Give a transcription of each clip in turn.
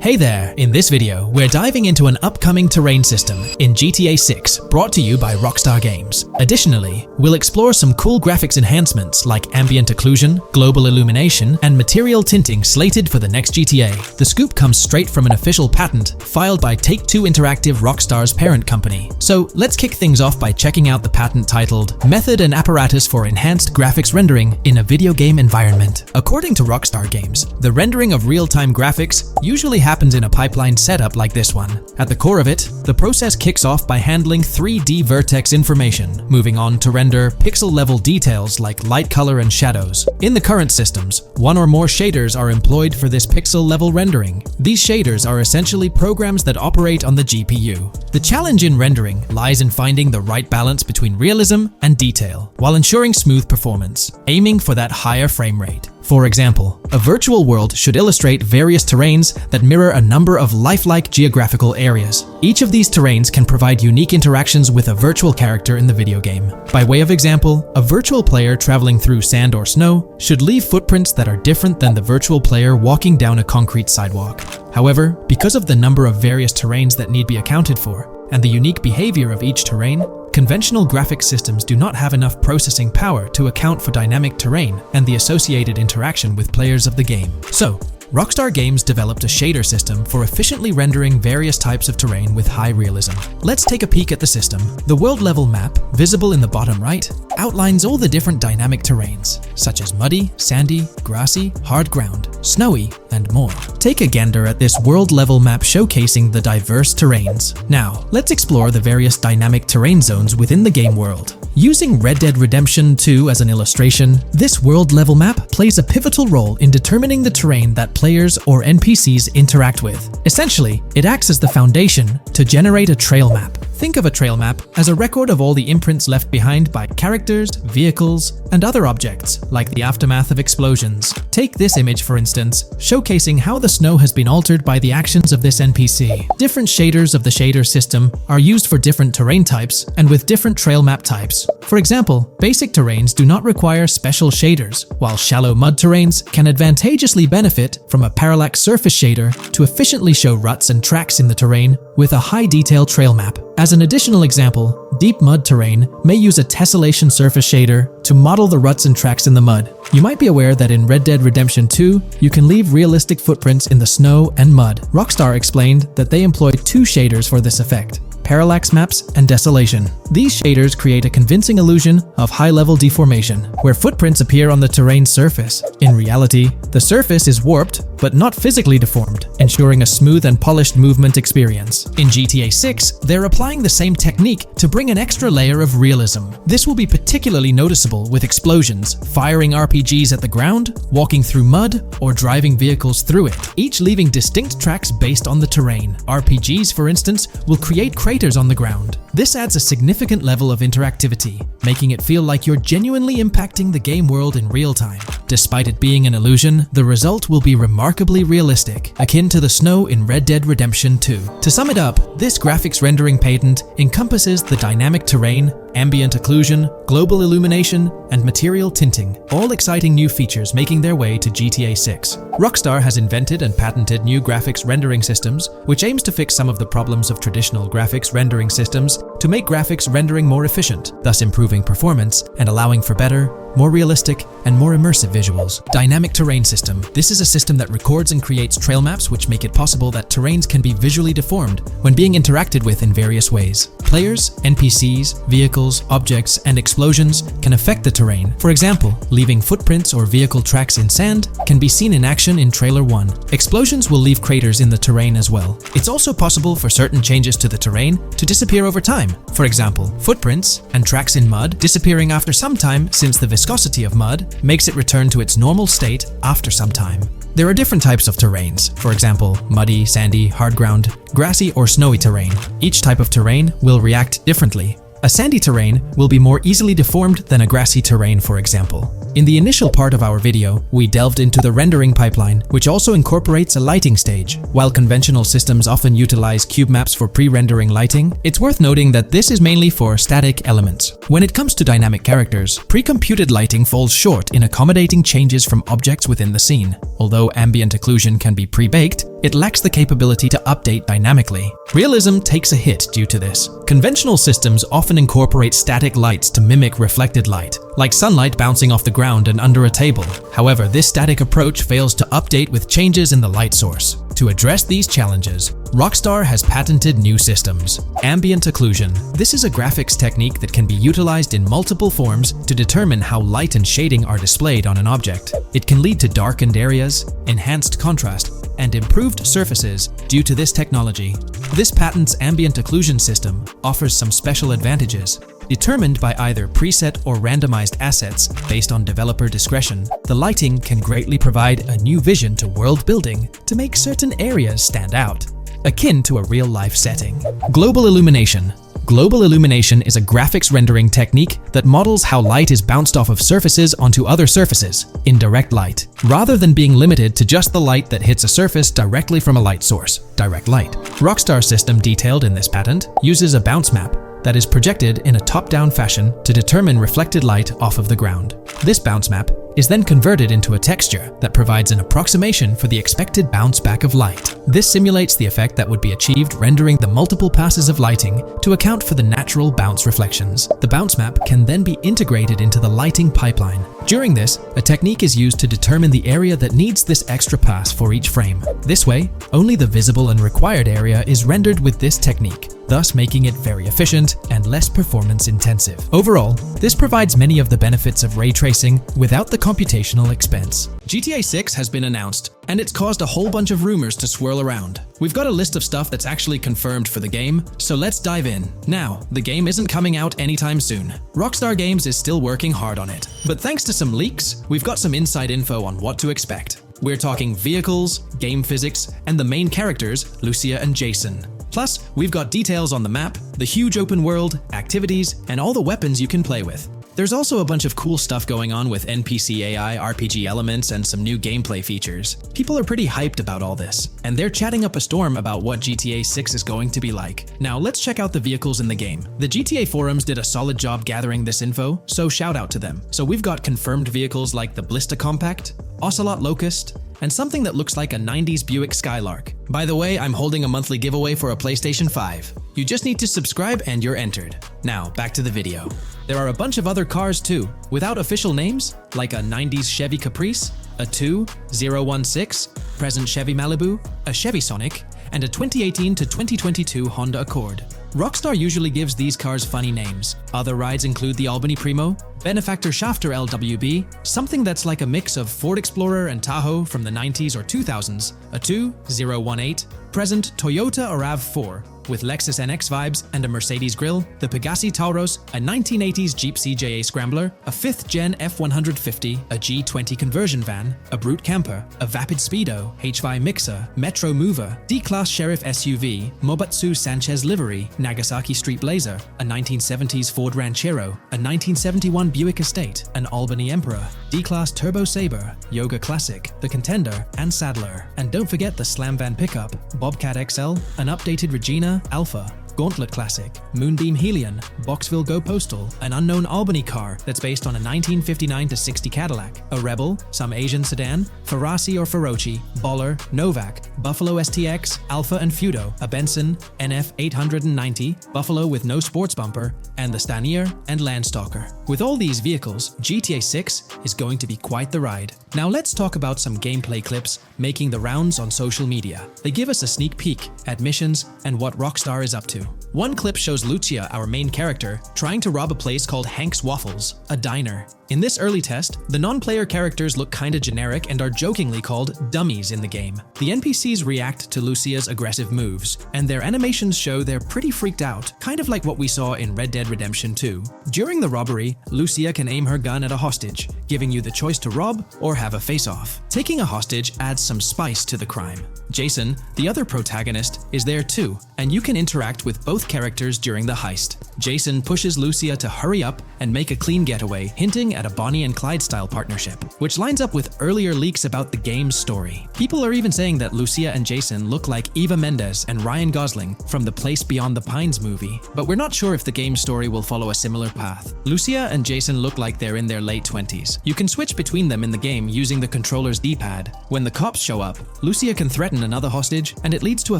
Hey there! In this video, we're diving into an upcoming terrain system in GTA 6 brought to you by Rockstar Games. Additionally, we'll explore some cool graphics enhancements like ambient occlusion, global illumination, and material tinting slated for the next GTA. The scoop comes straight from an official patent filed by Take-Two Interactive, Rockstar's parent company. So let's kick things off by checking out the patent titled Method and Apparatus for Enhanced Graphics Rendering in a Video Game Environment. According to Rockstar Games, the rendering of real-time graphics usually happens in a pipeline setup like this one. At the core of it, the process kicks off by handling 3D vertex information, moving on to render pixel-level details like light, color, and shadows. In the current systems, one or more shaders are employed for this pixel-level rendering. These shaders are essentially programs that operate on the GPU. The challenge in rendering lies in finding the right balance between realism and detail, while ensuring smooth performance, aiming for that higher frame rate. For example, a virtual world should illustrate various terrains that mirror a number of lifelike geographical areas. Each of these terrains can provide unique interactions with a virtual character in the video game. By way of example, a virtual player traveling through sand or snow should leave footprints that are different than the virtual player walking down a concrete sidewalk. However, because of the number of various terrains that need be accounted for, and the unique behavior of each terrain, conventional graphics systems do not have enough processing power to account for dynamic terrain and the associated interaction with players of the game. So, Rockstar Games developed a shader system for efficiently rendering various types of terrain with high realism. Let's take a peek at the system. The world level map, visible in the bottom right, outlines all the different dynamic terrains, such as muddy, sandy, grassy, hard ground, snowy, and more. Take a gander at this world level map showcasing the diverse terrains. Now, let's explore the various dynamic terrain zones within the game world. Using Red Dead Redemption 2 as an illustration, this world level map plays a pivotal role in determining the terrain that players or NPCs interact with. Essentially, it acts as the foundation to generate a trail map. Think of a trail map as a record of all the imprints left behind by characters, vehicles, and other objects, like the aftermath of explosions. Take this image for instance, showcasing how the snow has been altered by the actions of this NPC. Different shaders of the shader system are used for different terrain types and with different trail map types. For example, basic terrains do not require special shaders, while shallow mud terrains can advantageously benefit from a parallax surface shader to efficiently show ruts and tracks in the terrain with a high-detail trail map. As an additional example, deep mud terrain may use a tessellation surface shader to model the ruts and tracks in the mud. You might be aware that in Red Dead Redemption 2, you can leave realistic footprints in the snow and mud. Rockstar explained that they employed two shaders for this effect: parallax maps and desolation. These shaders create a convincing illusion of high-level deformation, where footprints appear on the terrain's surface. In reality, the surface is warped but not physically deformed, ensuring a smooth and polished movement experience. In GTA 6, they're applying the same technique to bring an extra layer of realism. This will be particularly noticeable with explosions, firing RPGs at the ground, walking through mud, or driving vehicles through it, each leaving distinct tracks based on the terrain. RPGs, for instance, will create craters on the ground. This adds a significant level of interactivity, making it feel like you're genuinely impacting the game world in real time. Despite it being an illusion, the result will be remarkably realistic, akin to the snow in Red Dead Redemption 2. To sum it up, this graphics rendering patent encompasses the dynamic terrain, ambient occlusion, global illumination, and material tinting, all exciting new features making their way to GTA 6. Rockstar has invented and patented new graphics rendering systems, which aims to fix some of the problems of traditional graphics rendering systems to make graphics rendering more efficient, thus improving performance and allowing for better, more realistic, and more immersive visuals. Dynamic Terrain System. This is a system that records and creates trail maps which make it possible that terrains can be visually deformed when being interacted with in various ways. Players, NPCs, vehicles, objects, and explosions can affect the terrain. For example, leaving footprints or vehicle tracks in sand can be seen in action in Trailer 1. Explosions will leave craters in the terrain as well. It's also possible for certain changes to the terrain to disappear over time. For example, footprints and tracks in mud disappearing after some time, since the viscosity of mud makes it return to its normal state after some time. There are different types of terrains, for example, muddy, sandy, hard ground, grassy, or snowy terrain. Each type of terrain will react differently. A sandy terrain will be more easily deformed than a grassy terrain, for example. In the initial part of our video, we delved into the rendering pipeline, which also incorporates a lighting stage. While conventional systems often utilize cube maps for pre-rendering lighting, it's worth noting that this is mainly for static elements. When it comes to dynamic characters, pre-computed lighting falls short in accommodating changes from objects within the scene. Although ambient occlusion can be pre-baked, it lacks the capability to update dynamically. Realism takes a hit due to this. Conventional systems often incorporate static lights to mimic reflected light, like sunlight bouncing off the ground and under a table. However, this static approach fails to update with changes in the light source. To address these challenges, Rockstar has patented new systems. Ambient occlusion. This is a graphics technique that can be utilized in multiple forms to determine how light and shading are displayed on an object. It can lead to darkened areas, enhanced contrast, and improved surfaces due to this technology. This patent's ambient occlusion system offers some special advantages. Determined by either preset or randomized assets based on developer discretion, the lighting can greatly provide a new vision to world building to make certain areas stand out, akin to a real-life setting. Global illumination. Global illumination is a graphics rendering technique that models how light is bounced off of surfaces onto other surfaces in direct light, rather than being limited to just the light that hits a surface directly from a light source, direct light. Rockstar's system detailed in this patent uses a bounce map that is projected in a top-down fashion to determine reflected light off of the ground. This bounce map is then converted into a texture that provides an approximation for the expected bounce back of light. This simulates the effect that would be achieved rendering the multiple passes of lighting to account for the natural bounce reflections. The bounce map can then be integrated into the lighting pipeline. During this, a technique is used to determine the area that needs this extra pass for each frame. This way, only the visible and required area is rendered with this technique, thus making it very efficient and less performance intensive. Overall, this provides many of the benefits of ray tracing without the computational expense. GTA 6 has been announced, and it's caused a whole bunch of rumors to swirl around. We've got a list of stuff that's actually confirmed for the game, so let's dive in. Now, the game isn't coming out anytime soon. Rockstar Games is still working hard on it, but thanks to some leaks, we've got some inside info on what to expect. We're talking vehicles, game physics, and the main characters, Lucia and Jason. Plus, we've got details on the map, the huge open world, activities, and all the weapons you can play with. There's also a bunch of cool stuff going on with NPC AI, RPG elements, and some new gameplay features. People are pretty hyped about all this, and they're chatting up a storm about what GTA 6 is going to be like. Now let's check out the vehicles in the game. The GTA forums did a solid job gathering this info, so shout out to them. So we've got confirmed vehicles like the Blista Compact, Ocelot Locust, and something that looks like a 90s Buick Skylark. By the way, I'm holding a monthly giveaway for a PlayStation 5. You just need to subscribe and you're entered. Now, back to the video. There are a bunch of other cars too, without official names, like a 90s Chevy Caprice, a 2016 present Chevy Malibu, a Chevy Sonic, and a 2018 to 2022 Honda Accord. Rockstar usually gives these cars funny names. Other rides include the Albany Primo, Benefactor Shafter LWB, something that's like a mix of Ford Explorer and Tahoe from the 90s or 2000s, a 2018 present Toyota RAV4, with Lexus NX vibes and a Mercedes grille, the Pegassi Tauros, a 1980s Jeep CJA Scrambler, a 5th Gen F150, a G20 conversion van, a Brute Camper, a Vapid Speedo, HY Mixer, Metro Mover, D-Class Sheriff SUV, Mobatsu Sanchez Livery, Nagasaki Street Blazer, a 1970s Ford Ranchero, a 1971 Buick Estate, an Albany Emperor, D-Class Turbo Sabre, Yoga Classic, the Contender, and Sadler. And don't forget the Slam Van Pickup, Bobcat XL, an updated Regina Alpha, Gauntlet Classic, Moonbeam Helion, Boxville Go Postal, an unknown Albany car that's based on a 1959-60 Cadillac, a Rebel, some Asian sedan, Ferrari or Feroci, Baller, Novak, Buffalo STX, Alpha and Feudo, a Benson NF 890, Buffalo with no sports bumper, and the Stanier and Landstalker. With all these vehicles, GTA 6 is going to be quite the ride. Now let's talk about some gameplay clips making the rounds on social media. They give us a sneak peek at missions and what Rockstar is up to. One clip shows Lucia, our main character, trying to rob a place called Hank's Waffles, a diner. In this early test, the non-player characters look kinda generic and are jokingly called dummies in the game. The NPCs react to Lucia's aggressive moves, and their animations show they're pretty freaked out, kind of like what we saw in Red Dead Redemption 2. During the robbery, Lucia can aim her gun at a hostage, giving you the choice to rob or have a face-off. Taking a hostage adds some spice to the crime. Jason, the other protagonist, is there too, and you can interact with both both characters during the heist. Jason pushes Lucia to hurry up and make a clean getaway, hinting at a Bonnie and Clyde-style partnership, which lines up with earlier leaks about the game's story. People are even saying that Lucia and Jason look like Eva Mendes and Ryan Gosling from the Place Beyond the Pines movie, but we're not sure if the game's story will follow a similar path. Lucia and Jason look like they're in their late 20s. You can switch between them in the game using the controller's D-pad. When the cops show up, Lucia can threaten another hostage, and it leads to a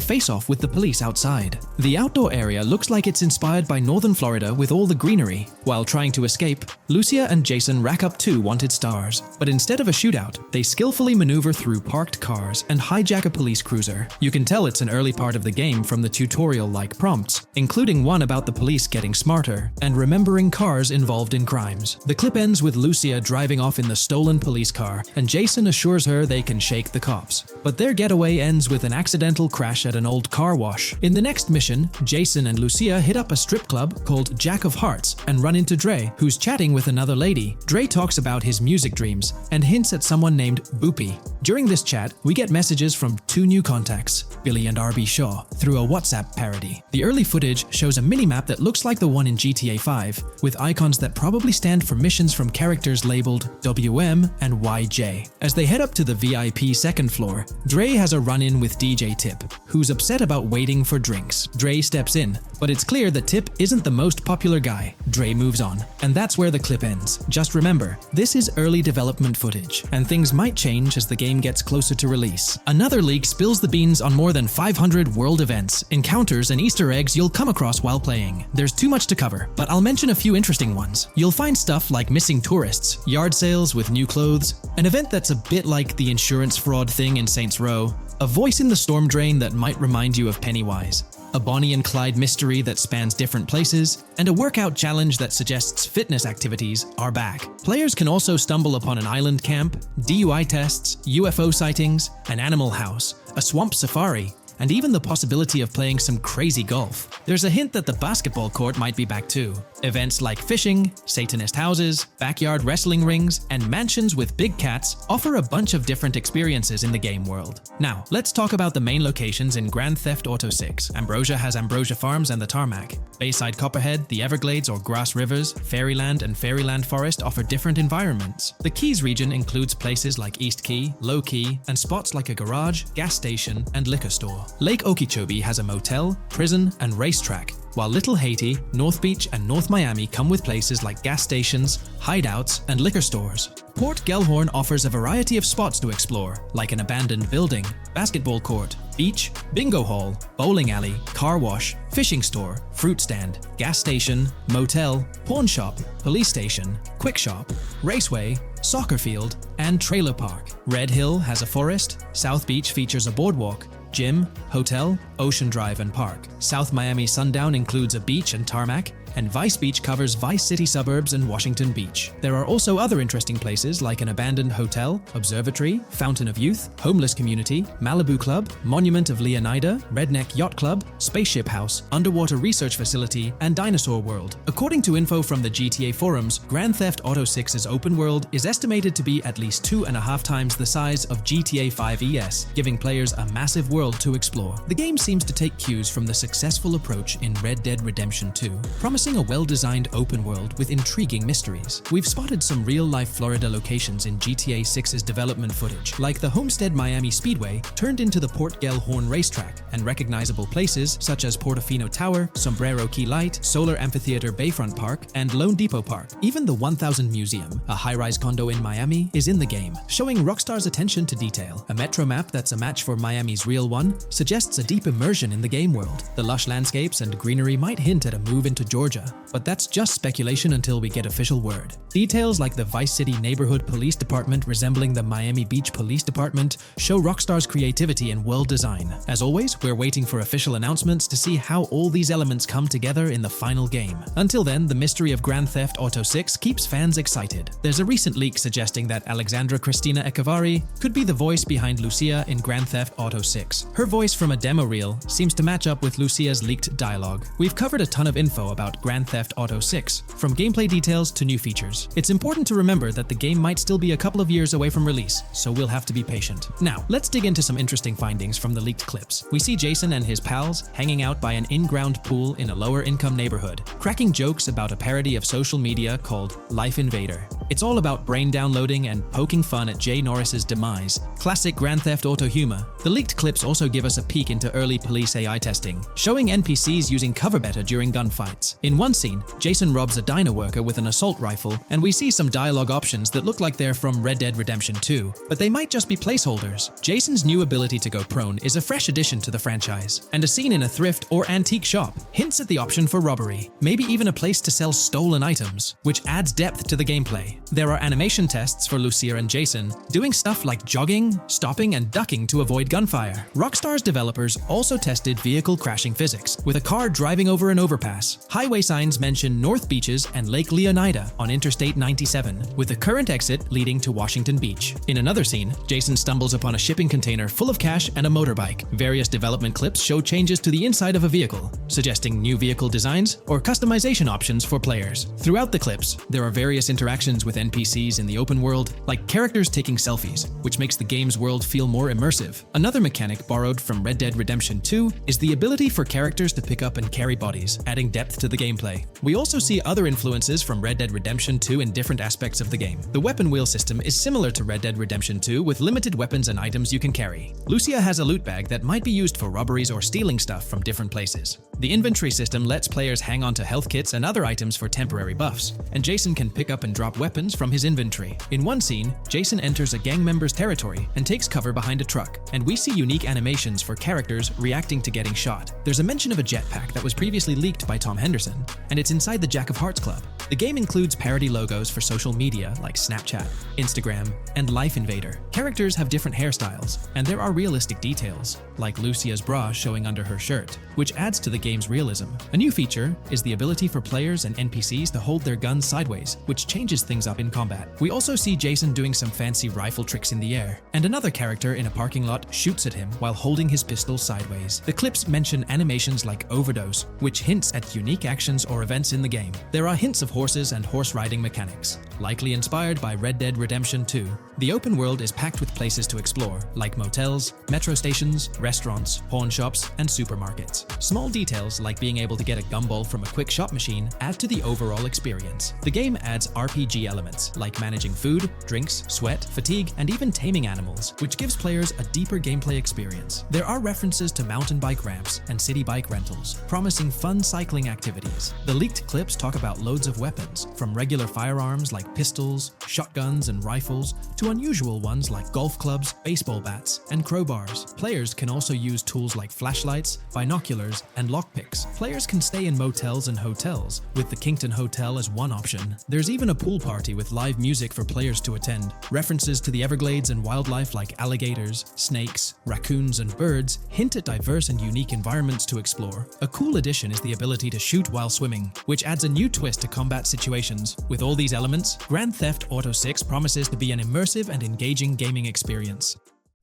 face-off with the police outside. The outdoor area looks like it's inspired by northern Florida with all the greenery. While trying to escape, Lucia and Jason rack up 2 wanted stars, but instead of a shootout, they skillfully maneuver through parked cars and hijack a police cruiser. You can tell it's an early part of the game from the tutorial-like prompts, including one about the police getting smarter and remembering cars involved in crimes. The clip ends with Lucia driving off in the stolen police car, and Jason assures her they can shake the cops. But their getaway ends with an accidental crash at an old car wash. In the next mission, Jason and Lucia hit up a strip club called Jack of Hearts and run into Dre, who's chatting with another lady. Dre talks about his music dreams and hints at someone named Boopy. During this chat, we get messages from 2 new contacts, Billy and RB Shaw, through a WhatsApp parody. The early footage shows a minimap that looks like the one in GTA 5, with icons that probably stand for missions from characters labeled WM and YJ. As they head up to the VIP second floor, Dre has a run-in with DJ Tip, who's upset about waiting for drinks. Dre steps in, but it's clear that Tip isn't the most popular guy. Dre moves on, and that's where the clip ends. Just remember, this is early development footage, and things might change as the game gets closer to release. Another leak spills the beans on more than 500 world events, encounters, and Easter eggs you'll come across while playing. There's too much to cover, but I'll mention a few interesting ones. You'll find stuff like missing tourists, yard sales with new clothes, an event that's a bit like the insurance fraud thing in Saints Row, a voice in the storm drain that might remind you of Pennywise, a Bonnie and Clyde mystery that spans different places, and a workout challenge that suggests fitness activities are back. Players can also stumble upon an island camp, DUI tests, UFO sightings, an animal house, a swamp safari, and even the possibility of playing some crazy golf. There's a hint that the basketball court might be back too. Events like fishing, Satanist houses, backyard wrestling rings, and mansions with big cats offer a bunch of different experiences in the game world. Now, let's talk about the main locations in Grand Theft Auto 6. Ambrosia has Ambrosia Farms and the Tarmac. Bayside Copperhead, the Everglades or Grass Rivers, Fairyland and Fairyland Forest offer different environments. The Keys region includes places like East Key, Low Key, and spots like a garage, gas station, and liquor store. Lake Okeechobee has a motel, prison, and racetrack, while Little Haiti, North Beach, and North Miami come with places like gas stations, hideouts, and liquor stores. Port Gellhorn offers a variety of spots to explore, like an abandoned building, basketball court, beach, bingo hall, bowling alley, car wash, fishing store, fruit stand, gas station, motel, pawn shop, police station, quick shop, raceway, soccer field, and trailer park. Red Hill has a forest, South Beach features a boardwalk, gym, hotel, Ocean Drive, and park. South Miami Sundown includes a beach and tarmac, and Vice Beach covers Vice City suburbs and Washington Beach. There are also other interesting places like an abandoned hotel, observatory, Fountain of Youth, homeless community, Malibu Club, Monument of Leonida, Redneck Yacht Club, Spaceship House, underwater research facility, and Dinosaur World. According to info from the GTA forums, Grand Theft Auto 6's open world is estimated to be at least 2.5 times the size of GTA 5 ES, giving players a massive world to explore. The game seems to take cues from the successful approach in Red Dead Redemption 2, promising a well-designed open world with intriguing mysteries. We've spotted some real-life Florida locations in GTA 6's development footage, like the Homestead Miami Speedway turned into the Port Gellhorn racetrack, and recognizable places such as Portofino Tower, Sombrero Key Light, Solar Amphitheater Bayfront Park, and Lone Depot Park. Even the 1000 Museum, a high-rise condo in Miami, is in the game, showing Rockstar's attention to detail. A metro map that's a match for Miami's real one suggests a deep immersion in the game world. The lush landscapes and greenery might hint at a move into Georgia, but that's just speculation until we get official word. Details like the Vice City Neighborhood Police Department resembling the Miami Beach Police Department show Rockstar's creativity and world design. As always, we're waiting for official announcements to see how all these elements come together in the final game. Until then, the mystery of Grand Theft Auto 6 keeps fans excited. There's a recent leak suggesting that Alexandra Christina Echevarri could be the voice behind Lucia in Grand Theft Auto 6. Her voice from a demo reel seems to match up with Lucia's leaked dialogue. We've covered a ton of info about Grand Theft Auto 6, from gameplay details to new features. It's important to remember that the game might still be a couple of years away from release, so we'll have to be patient. Now, let's dig into some interesting findings from the leaked clips. We see Jason and his pals hanging out by an in-ground pool in a lower-income neighborhood, cracking jokes about a parody of social media called Life Invader. It's all about brain downloading and poking fun at Jay Norris's demise. Classic Grand Theft Auto humor. The leaked clips also give us a peek into early police AI testing, showing NPCs using cover better during gunfights. In one scene, Jason robs a diner worker with an assault rifle, and we see some dialogue options that look like they're from Red Dead Redemption 2, but they might just be placeholders. Jason's new ability to go prone is a fresh addition to the franchise, and a scene in a thrift or antique shop hints at the option for robbery, maybe even a place to sell stolen items, which adds depth to the gameplay. There are animation tests for Lucia and Jason, doing stuff like jogging, stopping, and ducking to avoid gunfire. Rockstar's developers also tested vehicle crashing physics, with a car driving over an overpass. Highway signs mention North Beaches and Lake Leonida on Interstate 97, with the current exit leading to Washington Beach. In another scene, Jason stumbles upon a shipping container full of cash and a motorbike. Various development clips show changes to the inside of a vehicle, suggesting new vehicle designs or customization options for players. Throughout the clips, there are various interactions with NPCs in the open world, like characters taking selfies, which makes the game's world feel more immersive. Another mechanic borrowed from Red Dead Redemption 2 is the ability for characters to pick up and carry bodies, adding depth to the gameplay. We also see other influences from Red Dead Redemption 2 in different aspects of the game. The weapon wheel system is similar to Red Dead Redemption 2 with limited weapons and items you can carry. Lucia has a loot bag that might be used for robberies or stealing stuff from different places. The inventory system lets players hang on to health kits and other items for temporary buffs, and Jason can pick up and drop weapons from his inventory. In one scene, Jason enters a gang member's territory and takes cover behind a truck, and we see unique animations for characters reacting to getting shot. There's a mention of a jetpack that was previously leaked by Tom Henderson, and it's inside the Jack of Hearts Club. The game includes parody logos for social media like Snapchat, Instagram, and Life Invader. Characters have different hairstyles, and there are realistic details, like Lucia's bra showing under her shirt, which adds to the game's realism. A new feature is the ability for players and NPCs to hold their guns sideways, which changes things up in combat. We also see Jason doing some fancy rifle tricks in the air, and another character in a parking lot shoots at him while holding his pistol sideways. The clips mention animations like overdose, which hints at unique actions or events in the game. There are hints of horses and horse riding mechanics, likely inspired by Red Dead Redemption 2. The open world is packed with places to explore, like motels, metro stations, restaurants, pawn shops, and supermarkets. Small details like being able to get a gumball from a quick shop machine add to the overall experience. The game adds RPG elements, like managing food, drinks, sweat, fatigue, and even taming animals, which gives players a deeper gameplay experience. There are references to mountain bike ramps and city bike rentals, promising fun cycling activities. The leaked clips talk about loads of weapons, from regular firearms like pistols, shotguns, and rifles, to unusual ones like golf clubs, baseball bats, and crowbars. Players can also use tools like flashlights, binoculars, and lockpicks. Players can stay in motels and hotels, with the Kingston Hotel as one option. There's even a pool party with live music for players to attend. References to the Everglades and wildlife like alligators, snakes, raccoons, and birds hint at diverse and unique environments to explore. A cool addition is the ability to shoot while swimming, which adds a new twist to combat situations. With all these elements, Grand Theft Auto 6 promises to be an immersive and engaging gaming experience.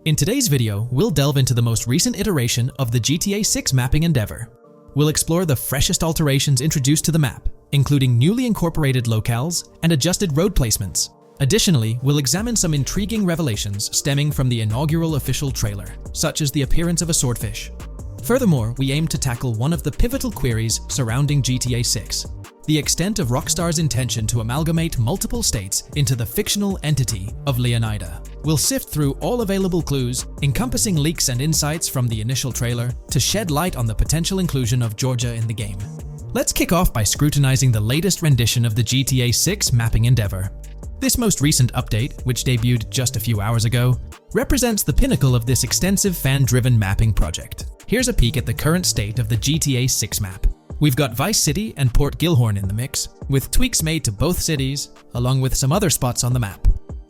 In today's video, we'll delve into the most recent iteration of the GTA 6 mapping endeavor. We'll explore the freshest alterations introduced to the map, including newly incorporated locales and adjusted road placements. Additionally, we'll examine some intriguing revelations stemming from the inaugural official trailer, such as the appearance of a swordfish. Furthermore, we aim to tackle one of the pivotal queries surrounding GTA 6, the extent of Rockstar's intention to amalgamate multiple states into the fictional entity of Leonida. We'll sift through all available clues, encompassing leaks and insights from the initial trailer, to shed light on the potential inclusion of Georgia in the game. Let's kick off by scrutinizing the latest rendition of the GTA 6 mapping endeavor. This most recent update, which debuted just a few hours ago, represents the pinnacle of this extensive fan-driven mapping project. Here's a peek at the current state of the GTA 6 map. We've got Vice City and Port Gilhorn in the mix, with tweaks made to both cities, along with some other spots on the map.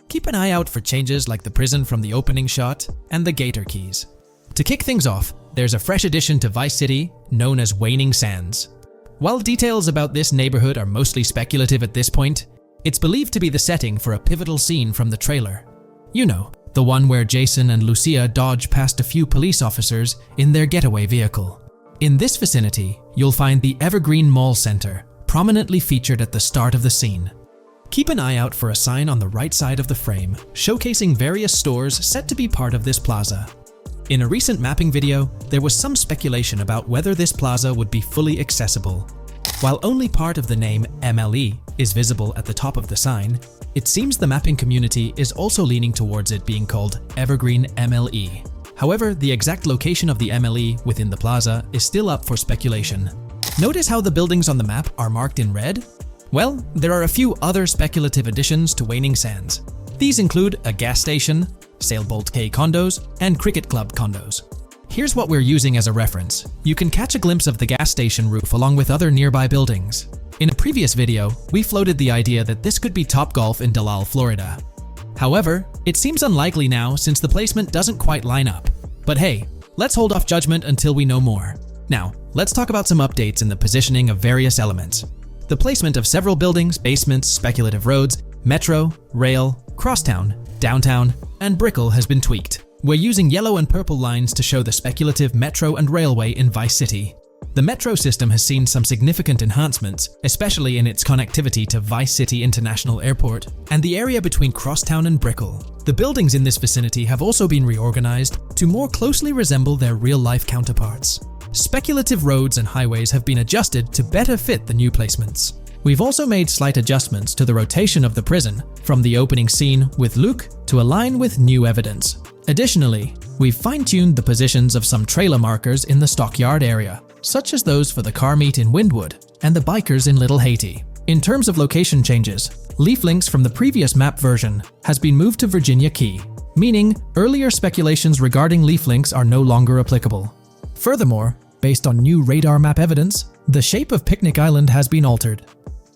Keep an eye out for changes like the prison from the opening shot and the Gator Keys. To kick things off, there's a fresh addition to Vice City known as Waning Sands. While details about this neighborhood are mostly speculative at this point, it's believed to be the setting for a pivotal scene from the trailer. You know, the one where Jason and Lucia dodge past a few police officers in their getaway vehicle. In this vicinity, you'll find the Evergreen Mall Center, prominently featured at the start of the scene. Keep an eye out for a sign on the right side of the frame, showcasing various stores set to be part of this plaza. In a recent mapping video, there was some speculation about whether this plaza would be fully accessible. While only part of the name MLE is visible at the top of the sign, it seems the mapping community is also leaning towards it being called Evergreen MLE. However, the exact location of the MLE within the plaza is still up for speculation. Notice how the buildings on the map are marked in red? Well, there are a few other speculative additions to Waning Sands. These include a gas station, Sailbolt K condos, and Cricket Club condos. Here's what we're using as a reference. You can catch a glimpse of the gas station roof along with other nearby buildings. In a previous video, we floated the idea that this could be Topgolf in Dalal, Florida. However, it seems unlikely now since the placement doesn't quite line up. But hey, let's hold off judgment until we know more. Now, let's talk about some updates in the positioning of various elements. The placement of several buildings, basements, speculative roads, metro, rail, crosstown, downtown, and Brickell has been tweaked. We're using yellow and purple lines to show the speculative metro and railway in Vice City. The metro system has seen some significant enhancements, especially in its connectivity to Vice City International Airport and the area between Crosstown and Brickell. The buildings in this vicinity have also been reorganized to more closely resemble their real-life counterparts. Speculative roads and highways have been adjusted to better fit the new placements. We've also made slight adjustments to the rotation of the prison from the opening scene with Luke to align with new evidence. Additionally, we've fine-tuned the positions of some trailer markers in the stockyard area, such as those for the car meet in Windwood and the bikers in Little Haiti. In terms of location changes, leaf links from the previous map version has been moved to Virginia Key, meaning earlier speculations regarding leaf links are no longer applicable. Furthermore, based on new radar map evidence, the shape of Picnic Island has been altered.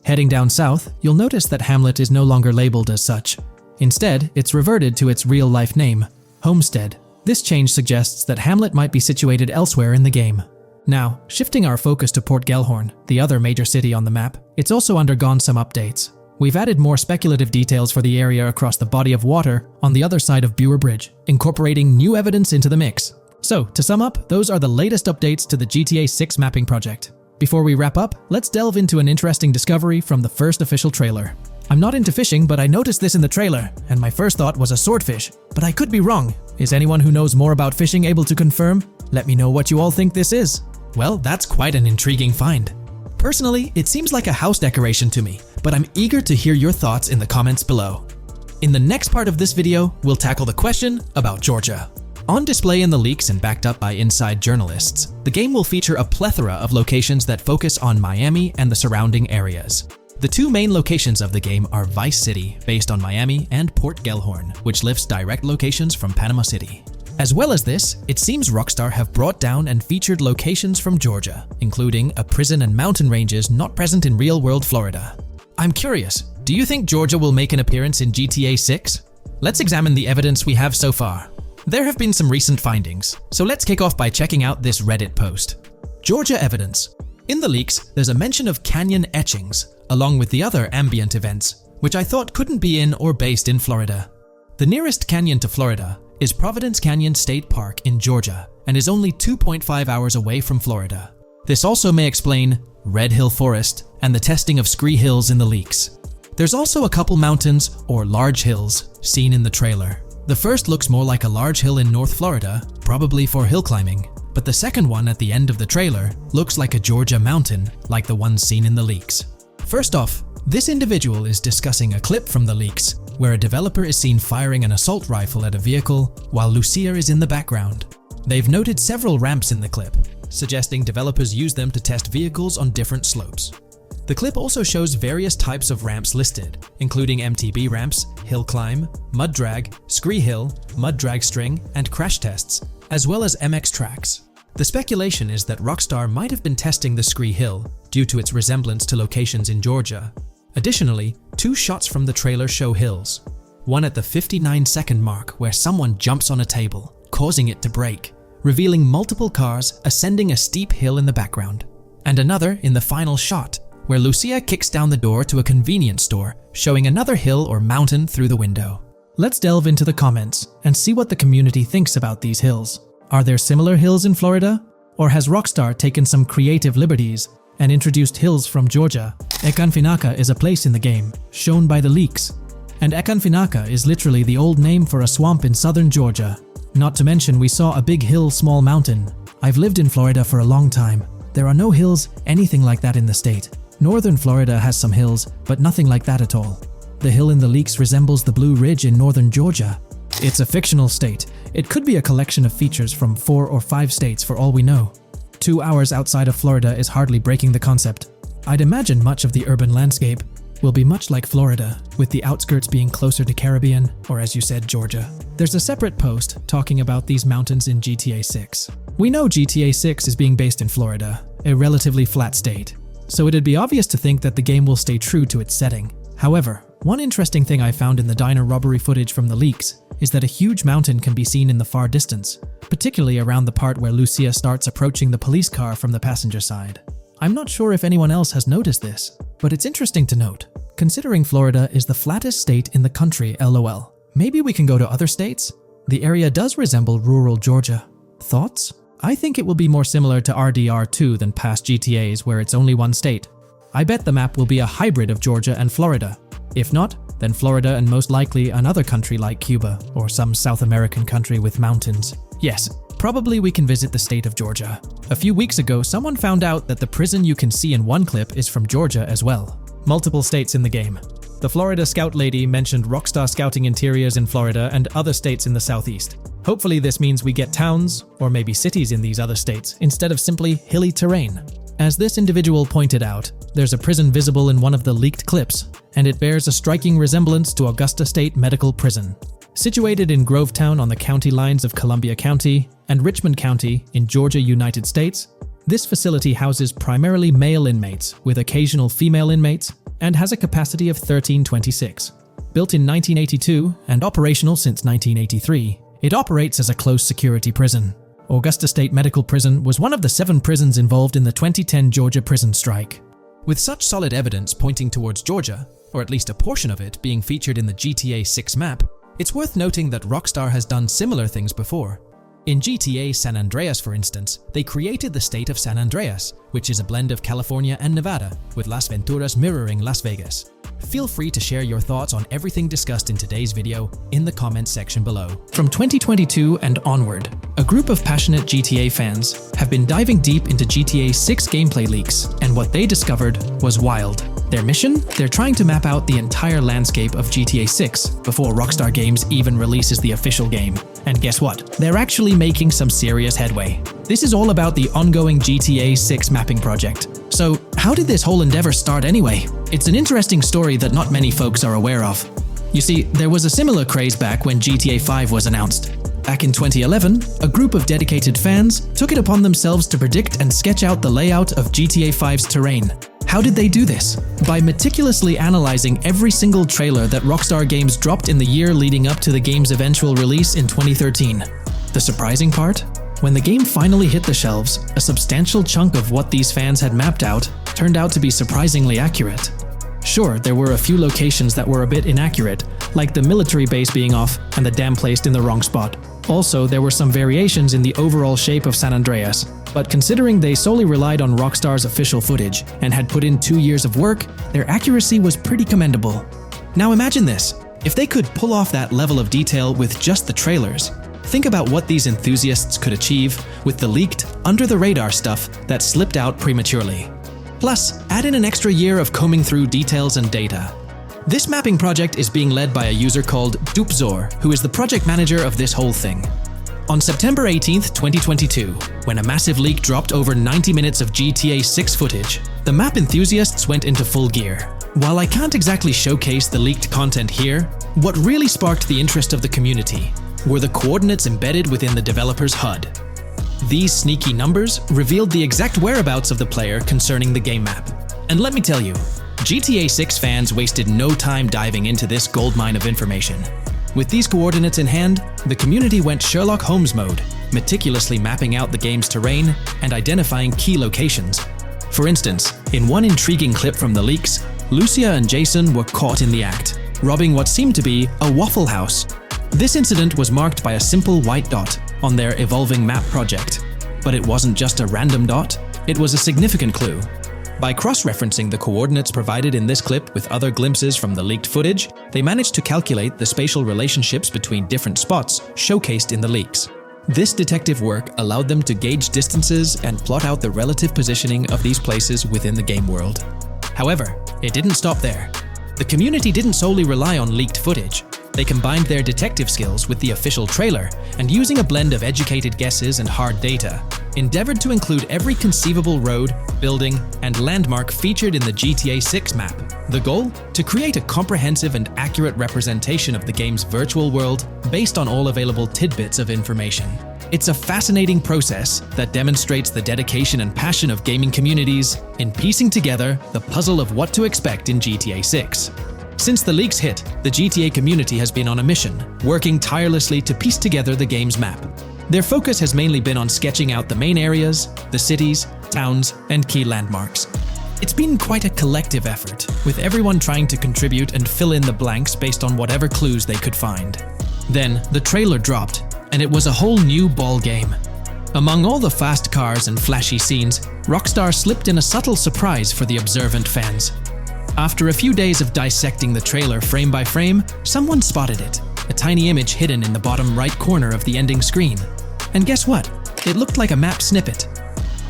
Heading down south, you'll notice that Hamlet is no longer labeled as such. Instead, it's reverted to its real-life name, Homestead. This change suggests that Hamlet might be situated elsewhere in the game. Now, shifting our focus to Port Gellhorn, the other major city on the map, it's also undergone some updates. We've added more speculative details for the area across the body of water on the other side of Buer Bridge, incorporating new evidence into the mix. So, to sum up, those are the latest updates to the GTA 6 mapping project. Before we wrap up, let's delve into an interesting discovery from the first official trailer. I'm not into fishing, but I noticed this in the trailer, and my first thought was a swordfish. But I could be wrong. Is anyone who knows more about fishing able to confirm? Let me know what you all think this is. Well, that's quite an intriguing find. Personally, it seems like a house decoration to me, but I'm eager to hear your thoughts in the comments below. In the next part of this video, we'll tackle the question about Georgia. On display in the leaks and backed up by inside journalists, the game will feature a plethora of locations that focus on Miami and the surrounding areas. The two main locations of the game are Vice City, based on Miami, and Port Gellhorn, which lifts direct locations from Panama City. As well as this, it seems Rockstar have brought down and featured locations from Georgia, including a prison and mountain ranges not present in real-world Florida. I'm curious, do you think Georgia will make an appearance in GTA 6? Let's examine the evidence we have so far. There have been some recent findings, so let's kick off by checking out this Reddit post. Georgia evidence. In the leaks, there's a mention of canyon etchings, along with the other ambient events, which I thought couldn't be in or based in Florida. The nearest canyon to Florida is Providence Canyon State Park in Georgia, and is only 2.5 hours away from Florida. This also may explain Red Hill Forest and the testing of scree hills in the leaks. There's also a couple mountains or large hills seen in the trailer. The first looks more like a large hill in North Florida, probably for hill climbing, but the second one at the end of the trailer looks like a Georgia mountain, like the ones seen in the leaks. First off, this individual is discussing a clip from the leaks, where a developer is seen firing an assault rifle at a vehicle while Lucia is in the background. They've noted several ramps in the clip, suggesting developers use them to test vehicles on different slopes. The clip also shows various types of ramps listed, including MTB ramps, hill climb, mud drag, scree hill, mud drag string, and crash tests, as well as MX tracks. The speculation is that Rockstar might have been testing the scree hill due to its resemblance to locations in Georgia. Additionally, two shots from the trailer show hills. One at the 59-second mark where someone jumps on a table, causing it to break, revealing multiple cars ascending a steep hill in the background. And another in the final shot, where Lucia kicks down the door to a convenience store, showing another hill or mountain through the window. Let's delve into the comments and see what the community thinks about these hills. Are there similar hills in Florida? Or has Rockstar taken some creative liberties and introduced hills from Georgia. Ekanfinaka is a place in the game, shown by the leaks. And Ekanfinaka is literally the old name for a swamp in southern Georgia. Not to mention we saw a big hill, small mountain. I've lived in Florida for a long time. There are no hills, anything like that in the state. Northern Florida has some hills, but nothing like that at all. The hill in the leaks resembles the Blue Ridge in northern Georgia. It's a fictional state. It could be a collection of features from 4 or 5 states for all we know. 2 hours outside of Florida is hardly breaking the concept. I'd imagine much of the urban landscape will be much like Florida, with the outskirts being closer to Caribbean, or as you said, Georgia. There's a separate post talking about these mountains in GTA 6. We know GTA 6 is being based in Florida, a relatively flat state, so it'd be obvious to think that the game will stay true to its setting. However, one interesting thing I found in the diner robbery footage from the leaks is that a huge mountain can be seen in the far distance, particularly around the part where Lucia starts approaching the police car from the passenger side. I'm not sure if anyone else has noticed this, but it's interesting to note, considering Florida is the flattest state in the country, LOL. Maybe we can go to other states? The area does resemble rural Georgia. Thoughts? I think it will be more similar to RDR2 than past GTAs where it's only one state. I bet the map will be a hybrid of Georgia and Florida. If not, then Florida and most likely another country like Cuba or some South American country with mountains. Yes, probably we can visit the state of Georgia. A few weeks ago, someone found out that the prison you can see in one clip is from Georgia as well. Multiple states in the game. The Florida Scout lady mentioned Rockstar Scouting interiors in Florida and other states in the southeast. Hopefully this means we get towns, or maybe cities in these other states, instead of simply hilly terrain. As this individual pointed out, there's a prison visible in one of the leaked clips, and it bears a striking resemblance to Augusta State Medical Prison. Situated in Grovetown on the county lines of Columbia County and Richmond County in Georgia, United States, this facility houses primarily male inmates with occasional female inmates and has a capacity of 1326. Built in 1982 and operational since 1983, it operates as a close security prison. Augusta State Medical Prison was one of the 7 prisons involved in the 2010 Georgia prison strike. With such solid evidence pointing towards Georgia, or at least a portion of it being featured in the GTA 6 map, it's worth noting that Rockstar has done similar things before. In GTA San Andreas, for instance, they created the state of San Andreas, which is a blend of California and Nevada, with Las Venturas mirroring Las Vegas. Feel free to share your thoughts on everything discussed in today's video in the comments section below. From 2022 and onward, a group of passionate GTA fans have been diving deep into GTA 6 gameplay leaks, and what they discovered was wild. Their mission? They're trying to map out the entire landscape of GTA 6 before Rockstar Games even releases the official game. And guess what? They're actually making some serious headway. This is all about the ongoing GTA 6 mapping project. So, how did this whole endeavor start anyway? It's an interesting story that not many folks are aware of. You see, there was a similar craze back when GTA 5 was announced. Back in 2011, a group of dedicated fans took it upon themselves to predict and sketch out the layout of GTA 5's terrain. How did they do this? By meticulously analyzing every single trailer that Rockstar Games dropped in the year leading up to the game's eventual release in 2013. The surprising part? When the game finally hit the shelves, a substantial chunk of what these fans had mapped out turned out to be surprisingly accurate. Sure, there were a few locations that were a bit inaccurate, like the military base being off and the dam placed in the wrong spot. Also, there were some variations in the overall shape of San Andreas, but considering they solely relied on Rockstar's official footage and had put in 2 years of work, their accuracy was pretty commendable. Now imagine this, if they could pull off that level of detail with just the trailers, think about what these enthusiasts could achieve with the leaked, under-the-radar stuff that slipped out prematurely. Plus, add in an extra year of combing through details and data. This mapping project is being led by a user called Dupzor, who is the project manager of this whole thing. On September 18th, 2022, when a massive leak dropped over 90 minutes of GTA 6 footage, the map enthusiasts went into full gear. While I can't exactly showcase the leaked content here, what really sparked the interest of the community were the coordinates embedded within the developer's HUD. These sneaky numbers revealed the exact whereabouts of the player concerning the game map. And let me tell you, GTA 6 fans wasted no time diving into this goldmine of information. With these coordinates in hand, the community went Sherlock Holmes mode, meticulously mapping out the game's terrain and identifying key locations. For instance, in one intriguing clip from the leaks, Lucia and Jason were caught in the act, robbing what seemed to be a Waffle House. This incident was marked by a simple white dot on their evolving map project. But it wasn't just a random dot, it was a significant clue. By cross-referencing the coordinates provided in this clip with other glimpses from the leaked footage, they managed to calculate the spatial relationships between different spots showcased in the leaks. This detective work allowed them to gauge distances and plot out the relative positioning of these places within the game world. However, it didn't stop there. The community didn't solely rely on leaked footage. They combined their detective skills with the official trailer and, using a blend of educated guesses and hard data, endeavored to include every conceivable road, building, and landmark featured in the GTA 6 map. The goal? To create a comprehensive and accurate representation of the game's virtual world based on all available tidbits of information. It's a fascinating process that demonstrates the dedication and passion of gaming communities in piecing together the puzzle of what to expect in GTA 6. Since the leaks hit, the GTA community has been on a mission, working tirelessly to piece together the game's map. Their focus has mainly been on sketching out the main areas, the cities, towns, and key landmarks. It's been quite a collective effort, with everyone trying to contribute and fill in the blanks based on whatever clues they could find. Then, the trailer dropped, and it was a whole new ball game. Among all the fast cars and flashy scenes, Rockstar slipped in a subtle surprise for the observant fans. After a few days of dissecting the trailer frame by frame, someone spotted it, a tiny image hidden in the bottom right corner of the ending screen. And guess what? It looked like a map snippet.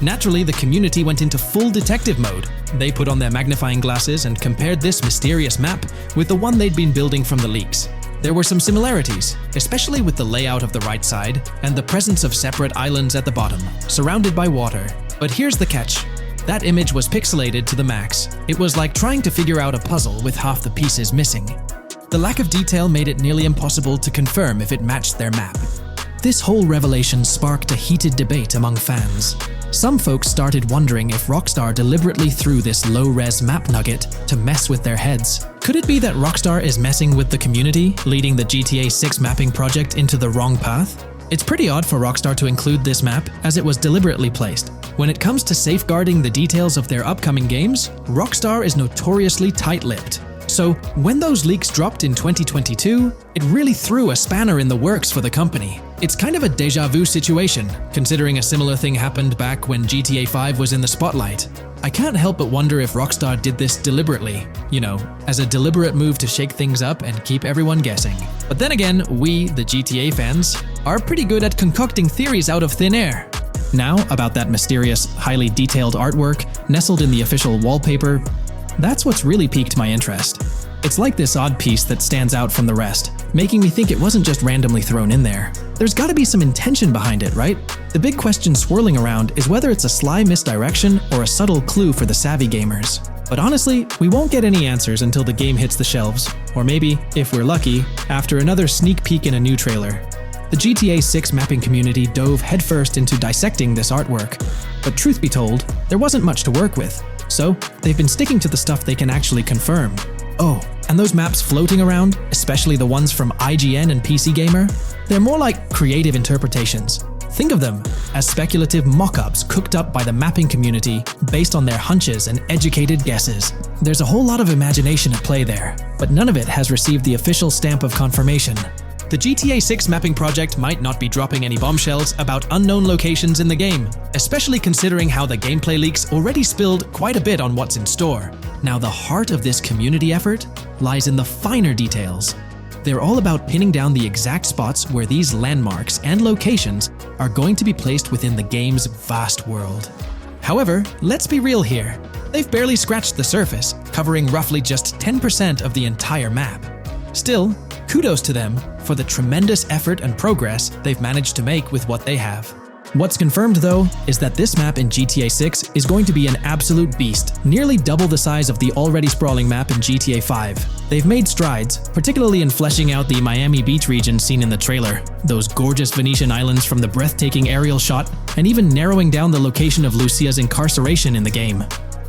Naturally, the community went into full detective mode. They put on their magnifying glasses and compared this mysterious map with the one they'd been building from the leaks. There were some similarities, especially with the layout of the right side and the presence of separate islands at the bottom, surrounded by water. But here's the catch. That image was pixelated to the max. It was like trying to figure out a puzzle with half the pieces missing. The lack of detail made it nearly impossible to confirm if it matched their map. This whole revelation sparked a heated debate among fans. Some folks started wondering if Rockstar deliberately threw this low-res map nugget to mess with their heads. Could it be that Rockstar is messing with the community, leading the GTA 6 mapping project into the wrong path? It's pretty odd for Rockstar to include this map, as it was deliberately placed. When it comes to safeguarding the details of their upcoming games, Rockstar is notoriously tight-lipped. So, when those leaks dropped in 2022, it really threw a spanner in the works for the company. It's kind of a déjà vu situation, considering a similar thing happened back when GTA 5 was in the spotlight. I can't help but wonder if Rockstar did this deliberately, as a deliberate move to shake things up and keep everyone guessing. But then again, we, the GTA fans, are pretty good at concocting theories out of thin air. Now, about that mysterious, highly detailed artwork nestled in the official wallpaper, that's what's really piqued my interest. It's like this odd piece that stands out from the rest, making me think it wasn't just randomly thrown in there. There's gotta be some intention behind it, right? The big question swirling around is whether it's a sly misdirection or a subtle clue for the savvy gamers. But honestly, we won't get any answers until the game hits the shelves, or maybe, if we're lucky, after another sneak peek in a new trailer. The GTA 6 mapping community dove headfirst into dissecting this artwork, but truth be told, there wasn't much to work with. So, they've been sticking to the stuff they can actually confirm. Oh, and those maps floating around, especially the ones from IGN and PC Gamer, they're more like creative interpretations. Think of them as speculative mock-ups cooked up by the mapping community based on their hunches and educated guesses. There's a whole lot of imagination at play there, but none of it has received the official stamp of confirmation. The GTA 6 mapping project might not be dropping any bombshells about unknown locations in the game, especially considering how the gameplay leaks already spilled quite a bit on what's in store. Now, the heart of this community effort lies in the finer details. They're all about pinning down the exact spots where these landmarks and locations are going to be placed within the game's vast world. However, let's be real here. They've barely scratched the surface, covering roughly just 10% of the entire map. Still, kudos to them for the tremendous effort and progress they've managed to make with what they have. What's confirmed, though, is that this map in GTA 6 is going to be an absolute beast, nearly double the size of the already sprawling map in GTA 5. They've made strides, particularly in fleshing out the Miami Beach region seen in the trailer, those gorgeous Venetian islands from the breathtaking aerial shot, and even narrowing down the location of Lucia's incarceration in the game.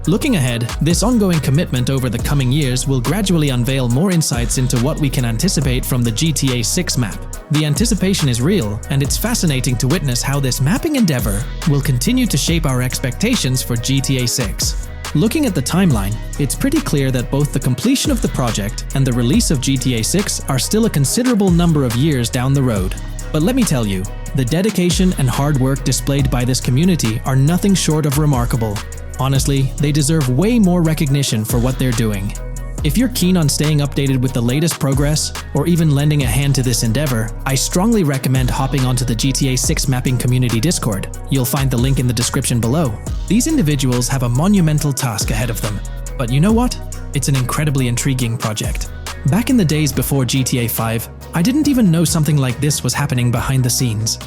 Looking ahead, this ongoing commitment over the coming years will gradually unveil more insights into what we can anticipate from the GTA 6 map. The anticipation is real, and it's fascinating to witness how this mapping endeavor will continue to shape our expectations for GTA 6. Looking at the timeline, it's pretty clear that both the completion of the project and the release of GTA 6 are still a considerable number of years down the road. But let me tell you, the dedication and hard work displayed by this community are nothing short of remarkable. Honestly, they deserve way more recognition for what they're doing. If you're keen on staying updated with the latest progress, or even lending a hand to this endeavor, I strongly recommend hopping onto the GTA 6 mapping community Discord. You'll find the link in the description below. These individuals have a monumental task ahead of them. But you know what? It's an incredibly intriguing project. Back in the days before GTA 5, I didn't even know something like this was happening behind the scenes.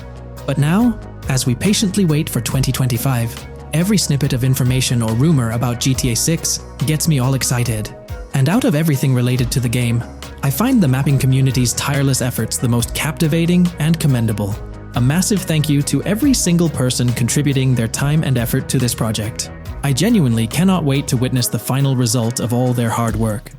But now, as we patiently wait for 2025, every snippet of information or rumor about GTA 6 gets me all excited. And out of everything related to the game, I find the mapping community's tireless efforts the most captivating and commendable. A massive thank you to every single person contributing their time and effort to this project. I genuinely cannot wait to witness the final result of all their hard work.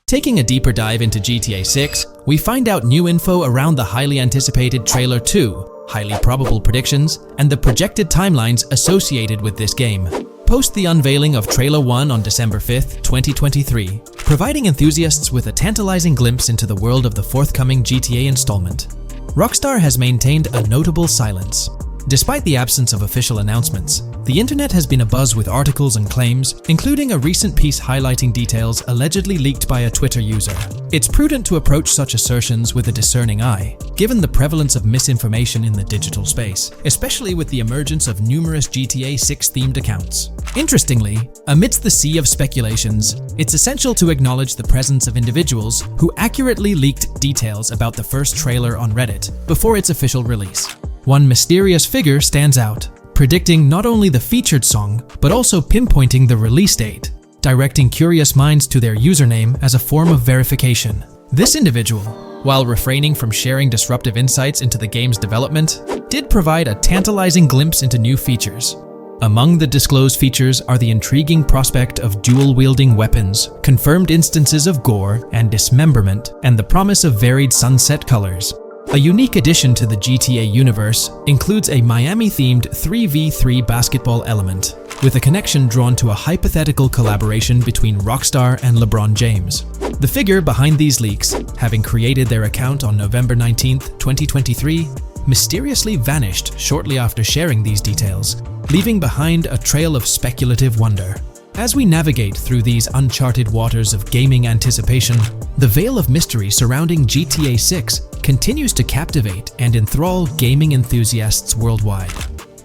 Taking a deeper dive into GTA 6, we find out new info around the highly anticipated Trailer 2, highly probable predictions, and the projected timelines associated with this game. Post the unveiling of Trailer 1 on December 5th, 2023, providing enthusiasts with a tantalizing glimpse into the world of the forthcoming GTA installment. Rockstar has maintained a notable silence. Despite the absence of official announcements, the internet has been abuzz with articles and claims, including a recent piece highlighting details allegedly leaked by a Twitter user. It's prudent to approach such assertions with a discerning eye, given the prevalence of misinformation in the digital space, especially with the emergence of numerous GTA 6-themed accounts. Interestingly, amidst the sea of speculations, it's essential to acknowledge the presence of individuals who accurately leaked details about the first trailer on Reddit before its official release. One mysterious figure stands out, predicting not only the featured song, but also pinpointing the release date, directing curious minds to their username as a form of verification. This individual, while refraining from sharing disruptive insights into the game's development, did provide a tantalizing glimpse into new features. Among the disclosed features are the intriguing prospect of dual-wielding weapons, confirmed instances of gore and dismemberment, and the promise of varied sunset colors. A unique addition to the GTA universe includes a Miami-themed 3v3 basketball element, with a connection drawn to a hypothetical collaboration between Rockstar and LeBron James. The figure behind these leaks, having created their account on November 19, 2023, mysteriously vanished shortly after sharing these details, leaving behind a trail of speculative wonder. As we navigate through these uncharted waters of gaming anticipation, the veil of mystery surrounding GTA 6 continues to captivate and enthrall gaming enthusiasts worldwide.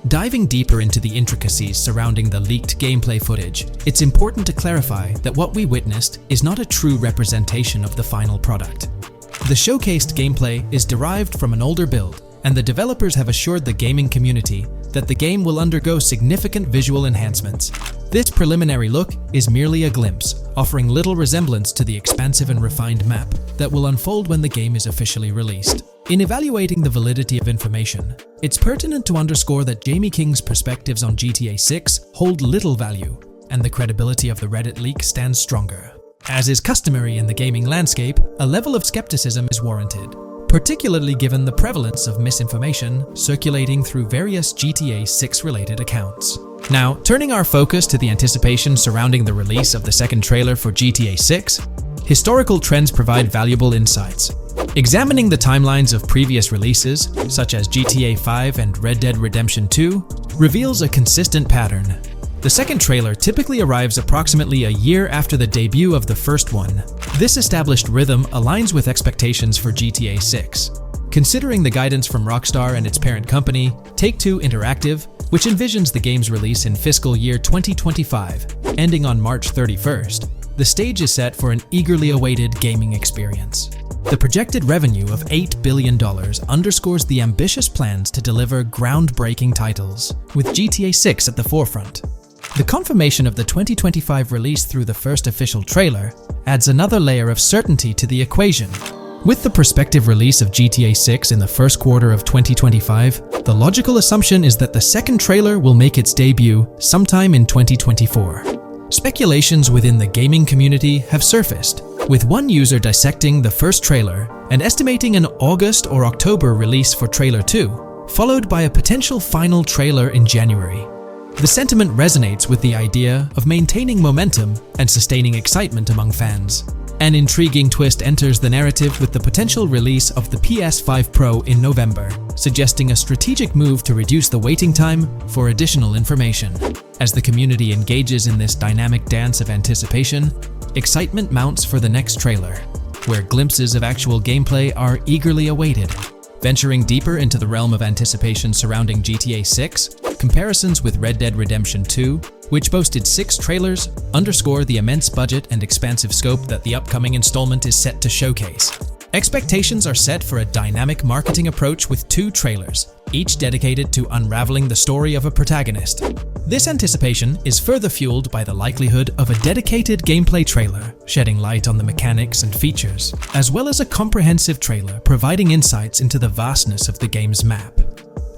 Diving deeper into the intricacies surrounding the leaked gameplay footage, it's important to clarify that what we witnessed is not a true representation of the final product. The showcased gameplay is derived from an older build, and the developers have assured the gaming community that the game will undergo significant visual enhancements. This preliminary look is merely a glimpse, offering little resemblance to the expansive and refined map that will unfold when the game is officially released. In evaluating the validity of information, it's pertinent to underscore that Jamie King's perspectives on GTA 6 hold little value, and the credibility of the Reddit leak stands stronger. As is customary in the gaming landscape, a level of skepticism is warranted, particularly given the prevalence of misinformation circulating through various GTA 6 related accounts. Now, turning our focus to the anticipation surrounding the release of the second trailer for GTA 6, historical trends provide valuable insights. Examining the timelines of previous releases, such as GTA 5 and Red Dead Redemption 2, reveals a consistent pattern. The second trailer typically arrives approximately a year after the debut of the first one. This established rhythm aligns with expectations for GTA 6. Considering the guidance from Rockstar and its parent company, Take-Two Interactive, which envisions the game's release in fiscal year 2025, ending on March 31st, the stage is set for an eagerly awaited gaming experience. The projected revenue of $8 billion underscores the ambitious plans to deliver groundbreaking titles, with GTA 6 at the forefront. The confirmation of the 2025 release through the first official trailer adds another layer of certainty to the equation. With the prospective release of GTA 6 in the first quarter of 2025, the logical assumption is that the second trailer will make its debut sometime in 2024. Speculations within the gaming community have surfaced, with one user dissecting the first trailer and estimating an August or October release for Trailer 2, followed by a potential final trailer in January. The sentiment resonates with the idea of maintaining momentum and sustaining excitement among fans. An intriguing twist enters the narrative with the potential release of the PS5 Pro in November, suggesting a strategic move to reduce the waiting time for additional information. As the community engages in this dynamic dance of anticipation, excitement mounts for the next trailer, where glimpses of actual gameplay are eagerly awaited. Venturing deeper into the realm of anticipation surrounding GTA 6, comparisons with Red Dead Redemption 2, which boasted 6 trailers, underscore the immense budget and expansive scope that the upcoming installment is set to showcase. Expectations are set for a dynamic marketing approach with 2 trailers, each dedicated to unraveling the story of a protagonist. This anticipation is further fueled by the likelihood of a dedicated gameplay trailer, shedding light on the mechanics and features, as well as a comprehensive trailer providing insights into the vastness of the game's map.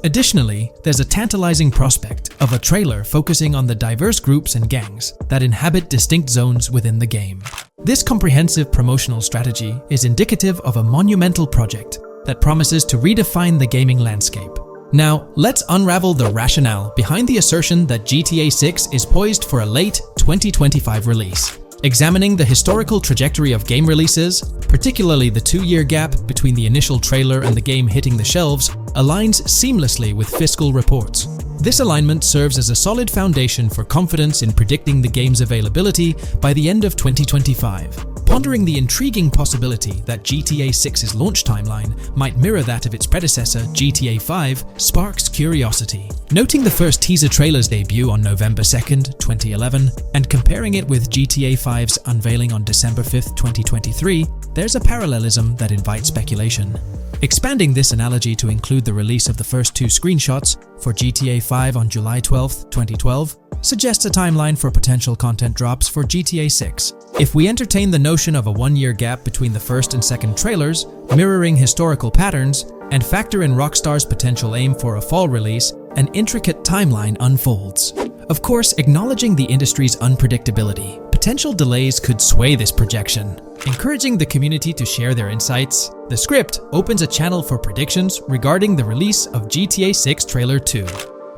Additionally, there's a tantalizing prospect of a trailer focusing on the diverse groups and gangs that inhabit distinct zones within the game. This comprehensive promotional strategy is indicative of a monumental project that promises to redefine the gaming landscape. Now, let's unravel the rationale behind the assertion that GTA 6 is poised for a late 2025 release. Examining the historical trajectory of game releases, particularly the 2-year gap between the initial trailer and the game hitting the shelves, aligns seamlessly with fiscal reports. This alignment serves as a solid foundation for confidence in predicting the game's availability by the end of 2025. Pondering the intriguing possibility that GTA 6's launch timeline might mirror that of its predecessor, GTA 5, sparks curiosity. Noting the first teaser trailer's debut on November 2nd, 2011, and comparing it with GTA 5's unveiling on December 5th, 2023, there's a parallelism that invites speculation. Expanding this analogy to include the release of the first 2 screenshots for GTA 5 on July 12, 2012, suggests a timeline for potential content drops for GTA 6. If we entertain the notion of a 1-year gap between the first and second trailers, mirroring historical patterns, and factor in Rockstar's potential aim for a fall release, an intricate timeline unfolds. Of course, acknowledging the industry's unpredictability, potential delays could sway this projection. Encouraging the community to share their insights, the script opens a channel for predictions regarding the release of GTA 6 Trailer 2.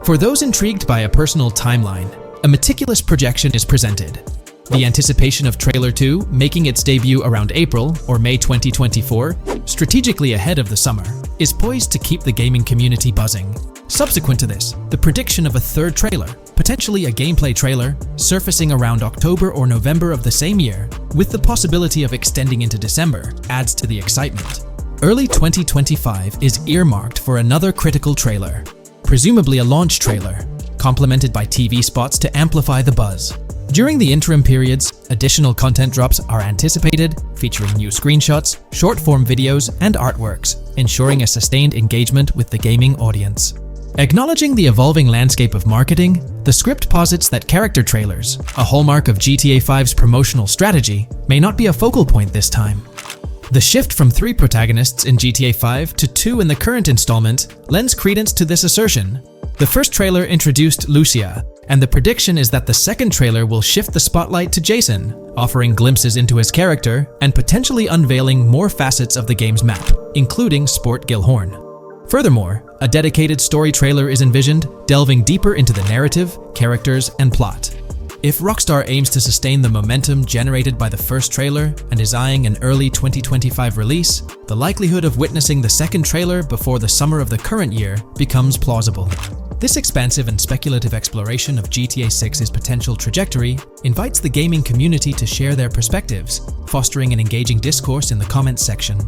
For those intrigued by a personal timeline, a meticulous projection is presented. The anticipation of Trailer 2 making its debut around April or May 2024, strategically ahead of the summer, is poised to keep the gaming community buzzing. Subsequent to this, the prediction of a 3rd trailer, potentially a gameplay trailer, surfacing around October or November of the same year, with the possibility of extending into December, adds to the excitement. Early 2025 is earmarked for another critical trailer, presumably a launch trailer, complemented by TV spots to amplify the buzz. During the interim periods, additional content drops are anticipated, featuring new screenshots, short-form videos, and artworks, ensuring a sustained engagement with the gaming audience. Acknowledging the evolving landscape of marketing, the script posits that character trailers, a hallmark of GTA 5's promotional strategy, may not be a focal point this time. The shift from 3 protagonists in GTA 5 to 2 in the current installment lends credence to this assertion. The first trailer introduced Lucia, and the prediction is that the second trailer will shift the spotlight to Jason, offering glimpses into his character and potentially unveiling more facets of the game's map, including Sport Gilhorn. Furthermore, a dedicated story trailer is envisioned, delving deeper into the narrative, characters, and plot. If Rockstar aims to sustain the momentum generated by the first trailer and is eyeing an early 2025 release, the likelihood of witnessing the second trailer before the summer of the current year becomes plausible. This expansive and speculative exploration of GTA 6's potential trajectory invites the gaming community to share their perspectives, fostering an engaging discourse in the comments section.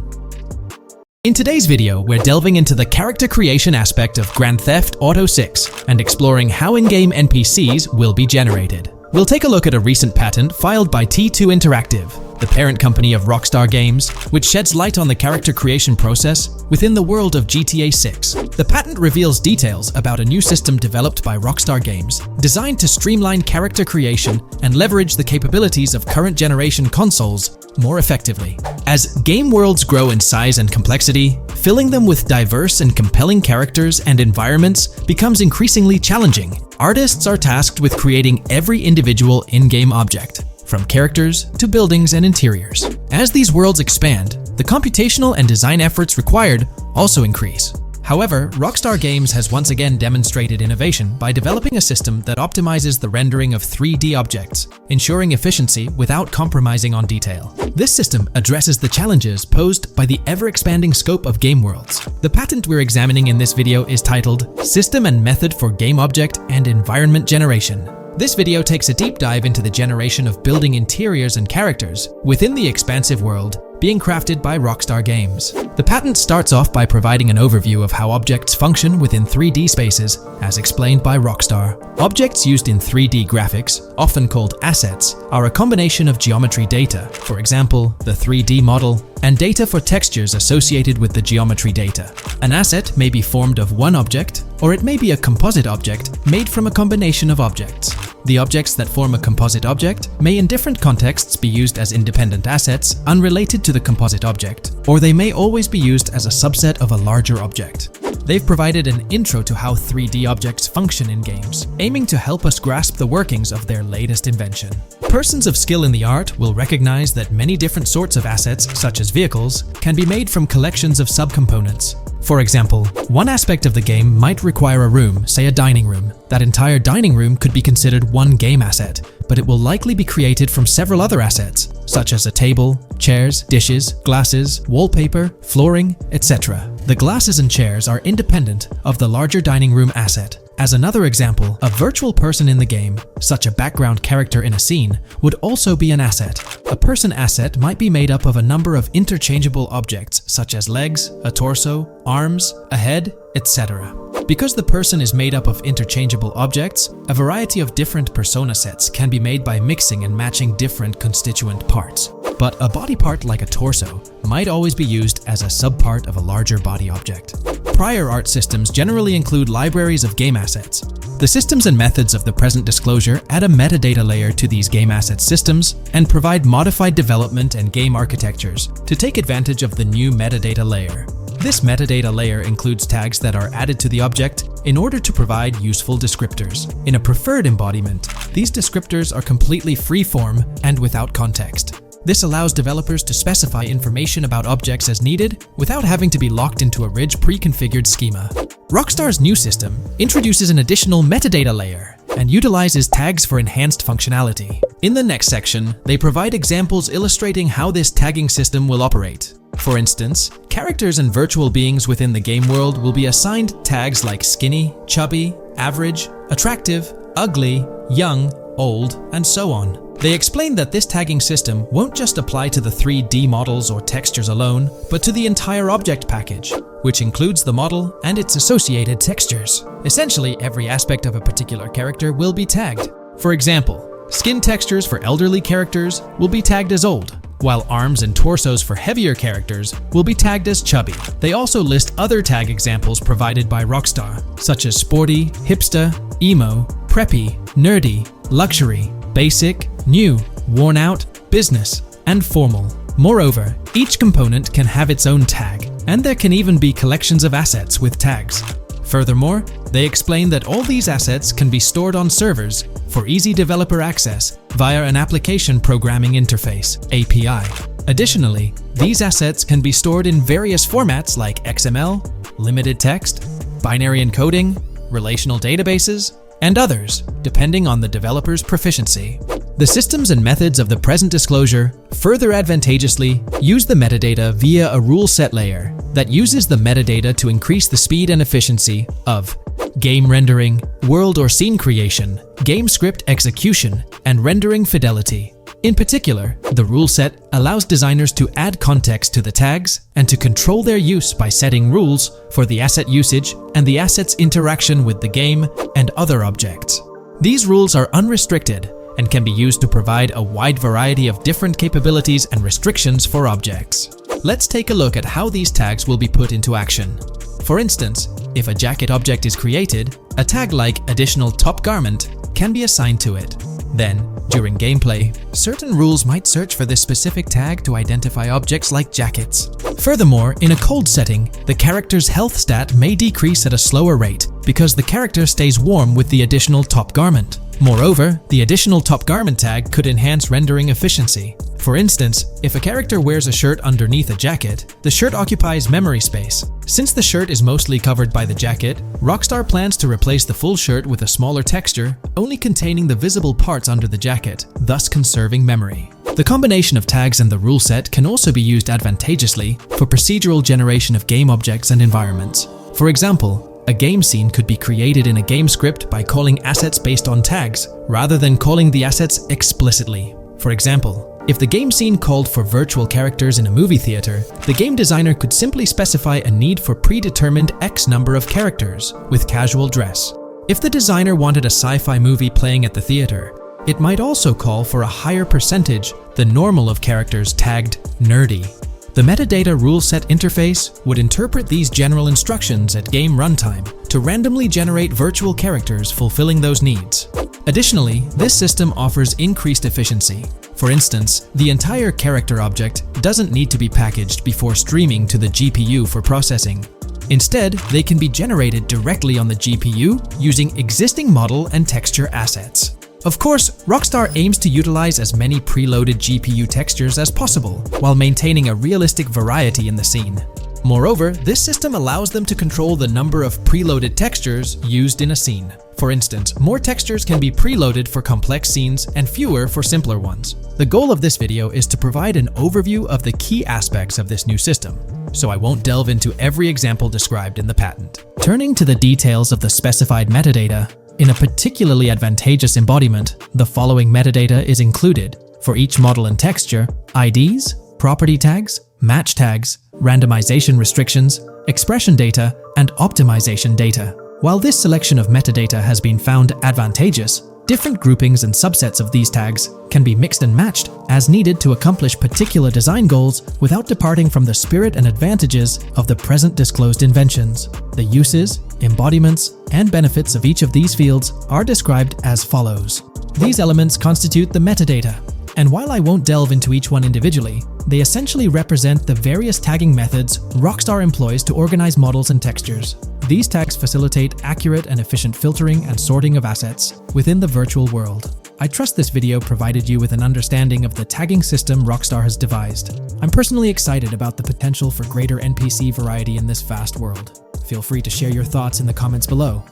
In today's video, we're delving into the character creation aspect of Grand Theft Auto 6 and exploring how in-game NPCs will be generated. We'll take a look at a recent patent filed by T2 Interactive, the parent company of Rockstar Games, which sheds light on the character creation process within the world of GTA 6. The patent reveals details about a new system developed by Rockstar Games, designed to streamline character creation and leverage the capabilities of current generation consoles more effectively. As game worlds grow in size and complexity, filling them with diverse and compelling characters and environments becomes increasingly challenging. Artists are tasked with creating every individual in-game object, from characters to buildings and interiors. As these worlds expand, the computational and design efforts required also increase. However, Rockstar Games has once again demonstrated innovation by developing a system that optimizes the rendering of 3D objects, ensuring efficiency without compromising on detail. This system addresses the challenges posed by the ever-expanding scope of game worlds. The patent we're examining in this video is titled System and Method for Game Object and Environment Generation. This video takes a deep dive into the generation of building interiors and characters within the expansive world being crafted by Rockstar Games. The patent starts off by providing an overview of how objects function within 3D spaces, as explained by Rockstar. Objects used in 3D graphics, often called assets, are a combination of geometry data, for example, the 3D model, and data for textures associated with the geometry data. An asset may be formed of one object, or it may be a composite object made from a combination of objects. The objects that form a composite object may in different contexts be used as independent assets unrelated to the composite object, or they may always be used as a subset of a larger object. They've provided an intro to how 3D objects function in games, aiming to help us grasp the workings of their latest invention. Persons of skill in the art will recognize that many different sorts of assets, such as vehicles, can be made from collections of subcomponents. For example, one aspect of the game might require a room, say a dining room. That entire dining room could be considered one game asset, but it will likely be created from several other assets, such as a table, chairs, dishes, glasses, wallpaper, flooring, etc. The glasses and chairs are independent of the larger dining room asset. As another example, a virtual person in the game, such a background character in a scene, would also be an asset. A person asset might be made up of a number of interchangeable objects, such as legs, a torso, arms, a head, etc. Because the person is made up of interchangeable objects, a variety of different persona sets can be made by mixing and matching different constituent parts. But a body part like a torso might always be used as a subpart of a larger body object. Prior art systems generally include libraries of game assets. The systems and methods of the present disclosure add a metadata layer to these game asset systems and provide modified development and game architectures to take advantage of the new metadata layer. This metadata layer includes tags that are added to the object in order to provide useful descriptors. In a preferred embodiment, these descriptors are completely free-form and without context. This allows developers to specify information about objects as needed without having to be locked into a rich pre-configured schema. Rockstar's new system introduces an additional metadata layer and utilizes tags for enhanced functionality. In the next section, they provide examples illustrating how this tagging system will operate. For instance, characters and virtual beings within the game world will be assigned tags like skinny, chubby, average, attractive, ugly, young, old, and so on. They explain that this tagging system won't just apply to the 3D models or textures alone, but to the entire object package, which includes the model and its associated textures. Essentially, every aspect of a particular character will be tagged. For example, skin textures for elderly characters will be tagged as old, while arms and torsos for heavier characters will be tagged as chubby. They also list other tag examples provided by Rockstar, such as sporty, hipster, emo, preppy, nerdy, luxury, basic, new, worn out, business, and formal. Moreover, each component can have its own tag, and there can even be collections of assets with tags. Furthermore, they explain that all these assets can be stored on servers for easy developer access via an application programming interface (API). Additionally, these assets can be stored in various formats like XML, limited text, binary encoding, relational databases, and others, depending on the developer's proficiency. The systems and methods of the present disclosure further advantageously use the metadata via a rule set layer that uses the metadata to increase the speed and efficiency of game rendering, world or scene creation, game script execution, and rendering fidelity. In particular, the rule set allows designers to add context to the tags and to control their use by setting rules for the asset usage and the asset's interaction with the game and other objects. These rules are unrestricted and can be used to provide a wide variety of different capabilities and restrictions for objects. Let's take a look at how these tags will be put into action. For instance, if a jacket object is created, a tag like additional top garment can be assigned to it. Then, during gameplay, certain rules might search for this specific tag to identify objects like jackets. Furthermore, in a cold setting, the character's health stat may decrease at a slower rate because the character stays warm with the additional top garment. Moreover, the additional top garment tag could enhance rendering efficiency. For instance, if a character wears a shirt underneath a jacket, the shirt occupies memory space. Since the shirt is mostly covered by the jacket, Rockstar plans to replace the full shirt with a smaller texture, only containing the visible parts under the jacket, thus conserving memory. The combination of tags and the rule set can also be used advantageously for procedural generation of game objects and environments. For example, a game scene could be created in a game script by calling assets based on tags, rather than calling the assets explicitly. For example, if the game scene called for virtual characters in a movie theater, the game designer could simply specify a need for predetermined X number of characters with casual dress. If the designer wanted a sci-fi movie playing at the theater, it might also call for a higher percentage than normal of characters tagged nerdy. The metadata rule set interface would interpret these general instructions at game runtime to randomly generate virtual characters fulfilling those needs. Additionally, this system offers increased efficiency. For instance, the entire character object doesn't need to be packaged before streaming to the GPU for processing. Instead, they can be generated directly on the GPU using existing model and texture assets. Of course, Rockstar aims to utilize as many preloaded GPU textures as possible, while maintaining a realistic variety in the scene. Moreover, this system allows them to control the number of preloaded textures used in a scene. For instance, more textures can be preloaded for complex scenes and fewer for simpler ones. The goal of this video is to provide an overview of the key aspects of this new system, so I won't delve into every example described in the patent. Turning to the details of the specified metadata, in a particularly advantageous embodiment, the following metadata is included for each model and texture: IDs, property tags, match tags, randomization restrictions, expression data, and optimization data. While this selection of metadata has been found advantageous, different groupings and subsets of these tags can be mixed and matched as needed to accomplish particular design goals without departing from the spirit and advantages of the present disclosed inventions. The uses, embodiments, and benefits of each of these fields are described as follows. These elements constitute the metadata, and while I won't delve into each one individually, they essentially represent the various tagging methods Rockstar employs to organize models and textures. These tags facilitate accurate and efficient filtering and sorting of assets within the virtual world. I trust this video provided you with an understanding of the tagging system Rockstar has devised. I'm personally excited about the potential for greater NPC variety in this vast world. Feel free to share your thoughts in the comments below.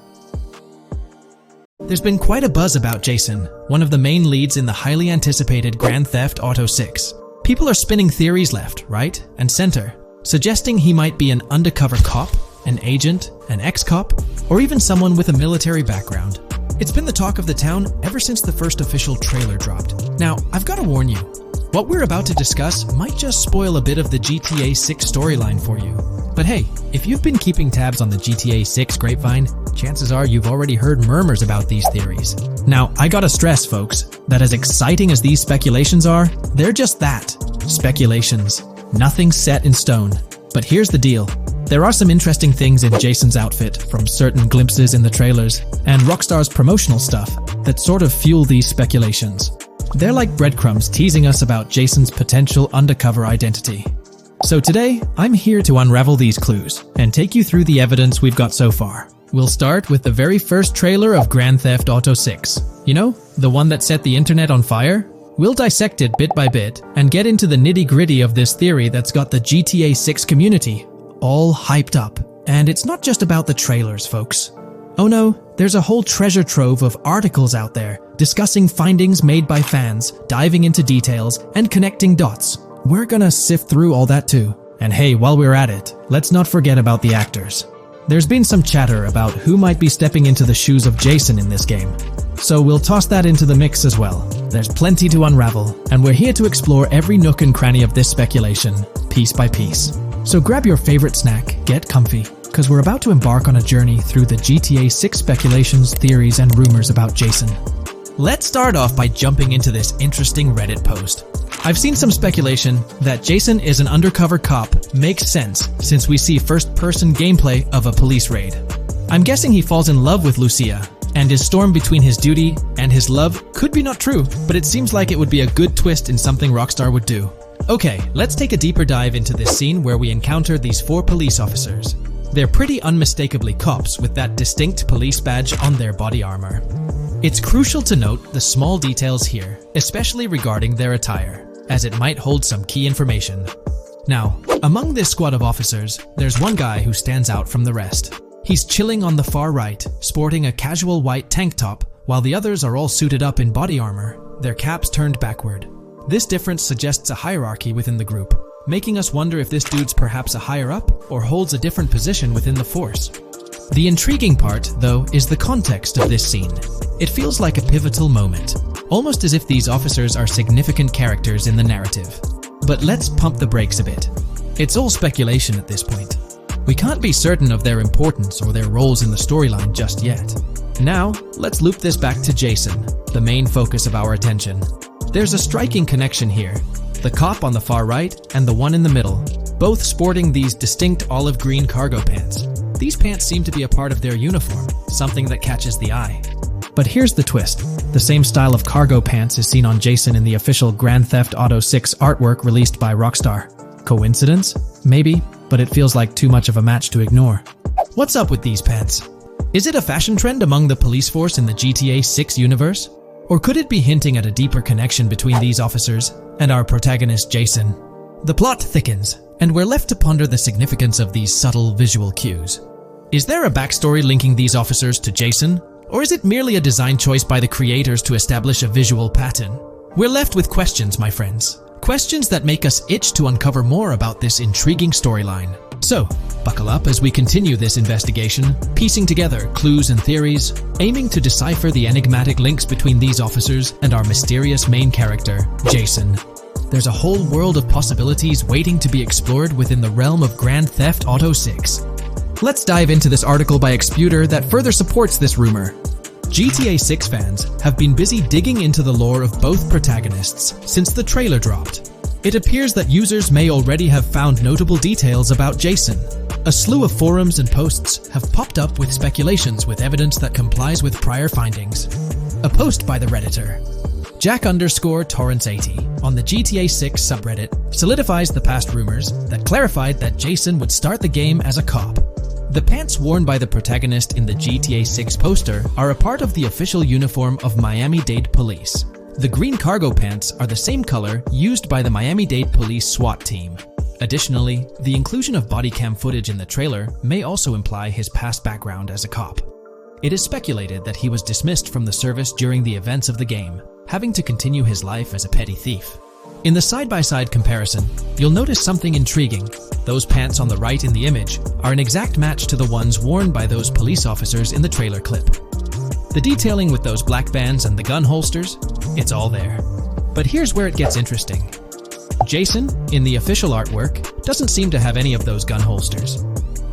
There's been quite a buzz about Jason, one of the main leads in the highly anticipated Grand Theft Auto 6. People are spinning theories left, right, and center, suggesting he might be an undercover cop, an agent, an ex-cop, or even someone with a military background. It's been the talk of the town ever since the first official trailer dropped. Now, I've got to warn you, what we're about to discuss might just spoil a bit of the GTA 6 storyline for you. But hey, if you've been keeping tabs on the GTA 6 grapevine, chances are you've already heard murmurs about these theories. Now, I gotta stress, folks, that as exciting as these speculations are, they're just that, speculations. Nothing set in stone. But here's the deal. There are some interesting things in Jason's outfit, from certain glimpses in the trailers, and Rockstar's promotional stuff, that sort of fuel these speculations. They're like breadcrumbs teasing us about Jason's potential undercover identity. So today, I'm here to unravel these clues, and take you through the evidence we've got so far. We'll start with the very first trailer of Grand Theft Auto 6. You know, the one that set the internet on fire? We'll dissect it bit by bit, and get into the nitty-gritty of this theory that's got the GTA 6 community all hyped up. And it's not just about the trailers, folks. Oh no, there's a whole treasure trove of articles out there discussing findings made by fans, diving into details, and connecting dots. We're gonna sift through all that too. And hey, while we're at it, let's not forget about the actors. There's been some chatter about who might be stepping into the shoes of Jason in this game, so we'll toss that into the mix as well. There's plenty to unravel, and we're here to explore every nook and cranny of this speculation, piece by piece. So grab your favorite snack, get comfy, because we're about to embark on a journey through the GTA 6 speculations, theories, and rumors about Jason. Let's start off by jumping into this interesting Reddit post. I've seen some speculation that Jason is an undercover cop makes sense since we see first-person gameplay of a police raid. I'm guessing he falls in love with Lucia, and is torn between his duty and his love could be not true, but it seems like it would be a good twist in something Rockstar would do. Okay, let's take a deeper dive into this scene where we encounter these 4 police officers. They're pretty unmistakably cops with that distinct police badge on their body armor. It's crucial to note the small details here, especially regarding their attire, as it might hold some key information. Now, among this squad of officers, there's one guy who stands out from the rest. He's chilling on the far right, sporting a casual white tank top, while the others are all suited up in body armor, their caps turned backward. This difference suggests a hierarchy within the group, making us wonder if this dude's perhaps a higher up or holds a different position within the force. The intriguing part, though, is the context of this scene. It feels like a pivotal moment, almost as if these officers are significant characters in the narrative. But let's pump the brakes a bit. It's all speculation at this point. We can't be certain of their importance or their roles in the storyline just yet. Now, let's loop this back to Jason, the main focus of our attention. There's a striking connection here. The cop on the far right and the one in the middle, both sporting these distinct olive green cargo pants. These pants seem to be a part of their uniform, something that catches the eye. But here's the twist. The same style of cargo pants is seen on Jason in the official Grand Theft Auto 6 artwork released by Rockstar. Coincidence? Maybe, but it feels like too much of a match to ignore. What's up with these pants? Is it a fashion trend among the police force in the GTA 6 universe? Or could it be hinting at a deeper connection between these officers and our protagonist Jason? The plot thickens, and we're left to ponder the significance of these subtle visual cues. Is there a backstory linking these officers to Jason? Or is it merely a design choice by the creators to establish a visual pattern? We're left with questions, my friends. Questions that make us itch to uncover more about this intriguing storyline. So, buckle up as we continue this investigation, piecing together clues and theories, aiming to decipher the enigmatic links between these officers and our mysterious main character, Jason. There's a whole world of possibilities waiting to be explored within the realm of Grand Theft Auto 6. Let's dive into this article by Exputer that further supports this rumor. GTA 6 fans have been busy digging into the lore of both protagonists since the trailer dropped. It appears that users may already have found notable details about Jason. A slew of forums and posts have popped up with speculations with evidence that complies with prior findings. A post by the Redditor, Jack_Torrance80, on the GTA 6 subreddit solidifies the past rumors that clarified that Jason would start the game as a cop. The pants worn by the protagonist in the GTA 6 poster are a part of the official uniform of Miami-Dade Police. The green cargo pants are the same color used by the Miami-Dade Police SWAT team. Additionally, the inclusion of body cam footage in the trailer may also imply his past background as a cop. It is speculated that he was dismissed from the service during the events of the game, having to continue his life as a petty thief. In the side-by-side comparison, you'll notice something intriguing. Those pants on the right in the image are an exact match to the ones worn by those police officers in the trailer clip. The detailing with those black bands and the gun holsters, it's all there. But here's where it gets interesting. Jason, in the official artwork, doesn't seem to have any of those gun holsters.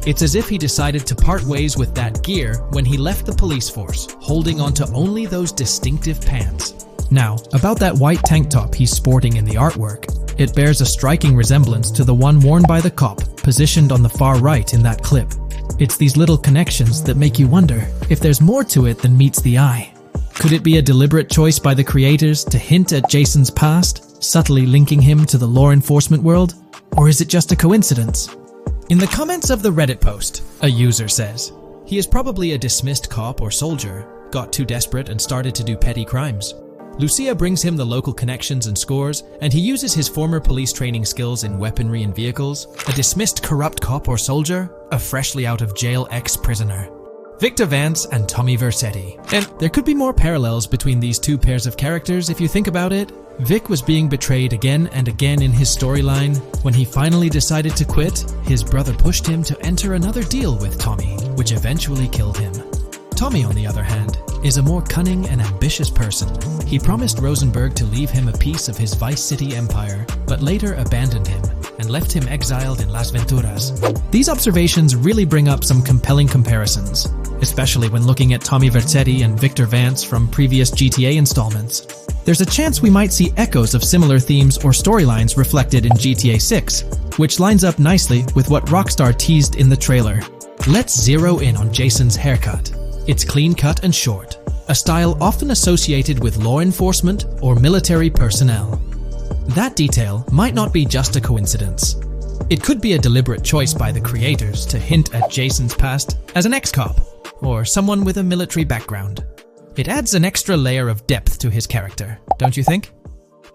It's as if he decided to part ways with that gear when he left the police force, holding onto only those distinctive pants. Now, about that white tank top he's sporting in the artwork, it bears a striking resemblance to the one worn by the cop, positioned on the far right in that clip. It's these little connections that make you wonder if there's more to it than meets the eye. Could it be a deliberate choice by the creators to hint at Jason's past, subtly linking him to the law enforcement world? Or is it just a coincidence? In the comments of the Reddit post, a user says, he is probably a dismissed cop or soldier, got too desperate and started to do petty crimes. Lucia brings him the local connections and scores, and he uses his former police training skills in weaponry and vehicles. A dismissed corrupt cop or soldier, a freshly out of jail ex-prisoner. Victor Vance and Tommy Vercetti. And there could be more parallels between these two pairs of characters if you think about it. Vic was being betrayed again and again in his storyline. When he finally decided to quit, his brother pushed him to enter another deal with Tommy, which eventually killed him. Tommy, on the other hand, is a more cunning and ambitious person. He promised Rosenberg to leave him a piece of his Vice City empire, but later abandoned him and left him exiled in Las Venturas. These observations really bring up some compelling comparisons, especially when looking at Tommy Vercetti and Victor Vance from previous GTA installments. There's a chance we might see echoes of similar themes or storylines reflected in GTA 6, which lines up nicely with what Rockstar teased in the trailer. Let's zero in on Jason's haircut. It's clean-cut and short, a style often associated with law enforcement or military personnel. That detail might not be just a coincidence. It could be a deliberate choice by the creators to hint at Jason's past as an ex-cop or someone with a military background. It adds an extra layer of depth to his character, don't you think?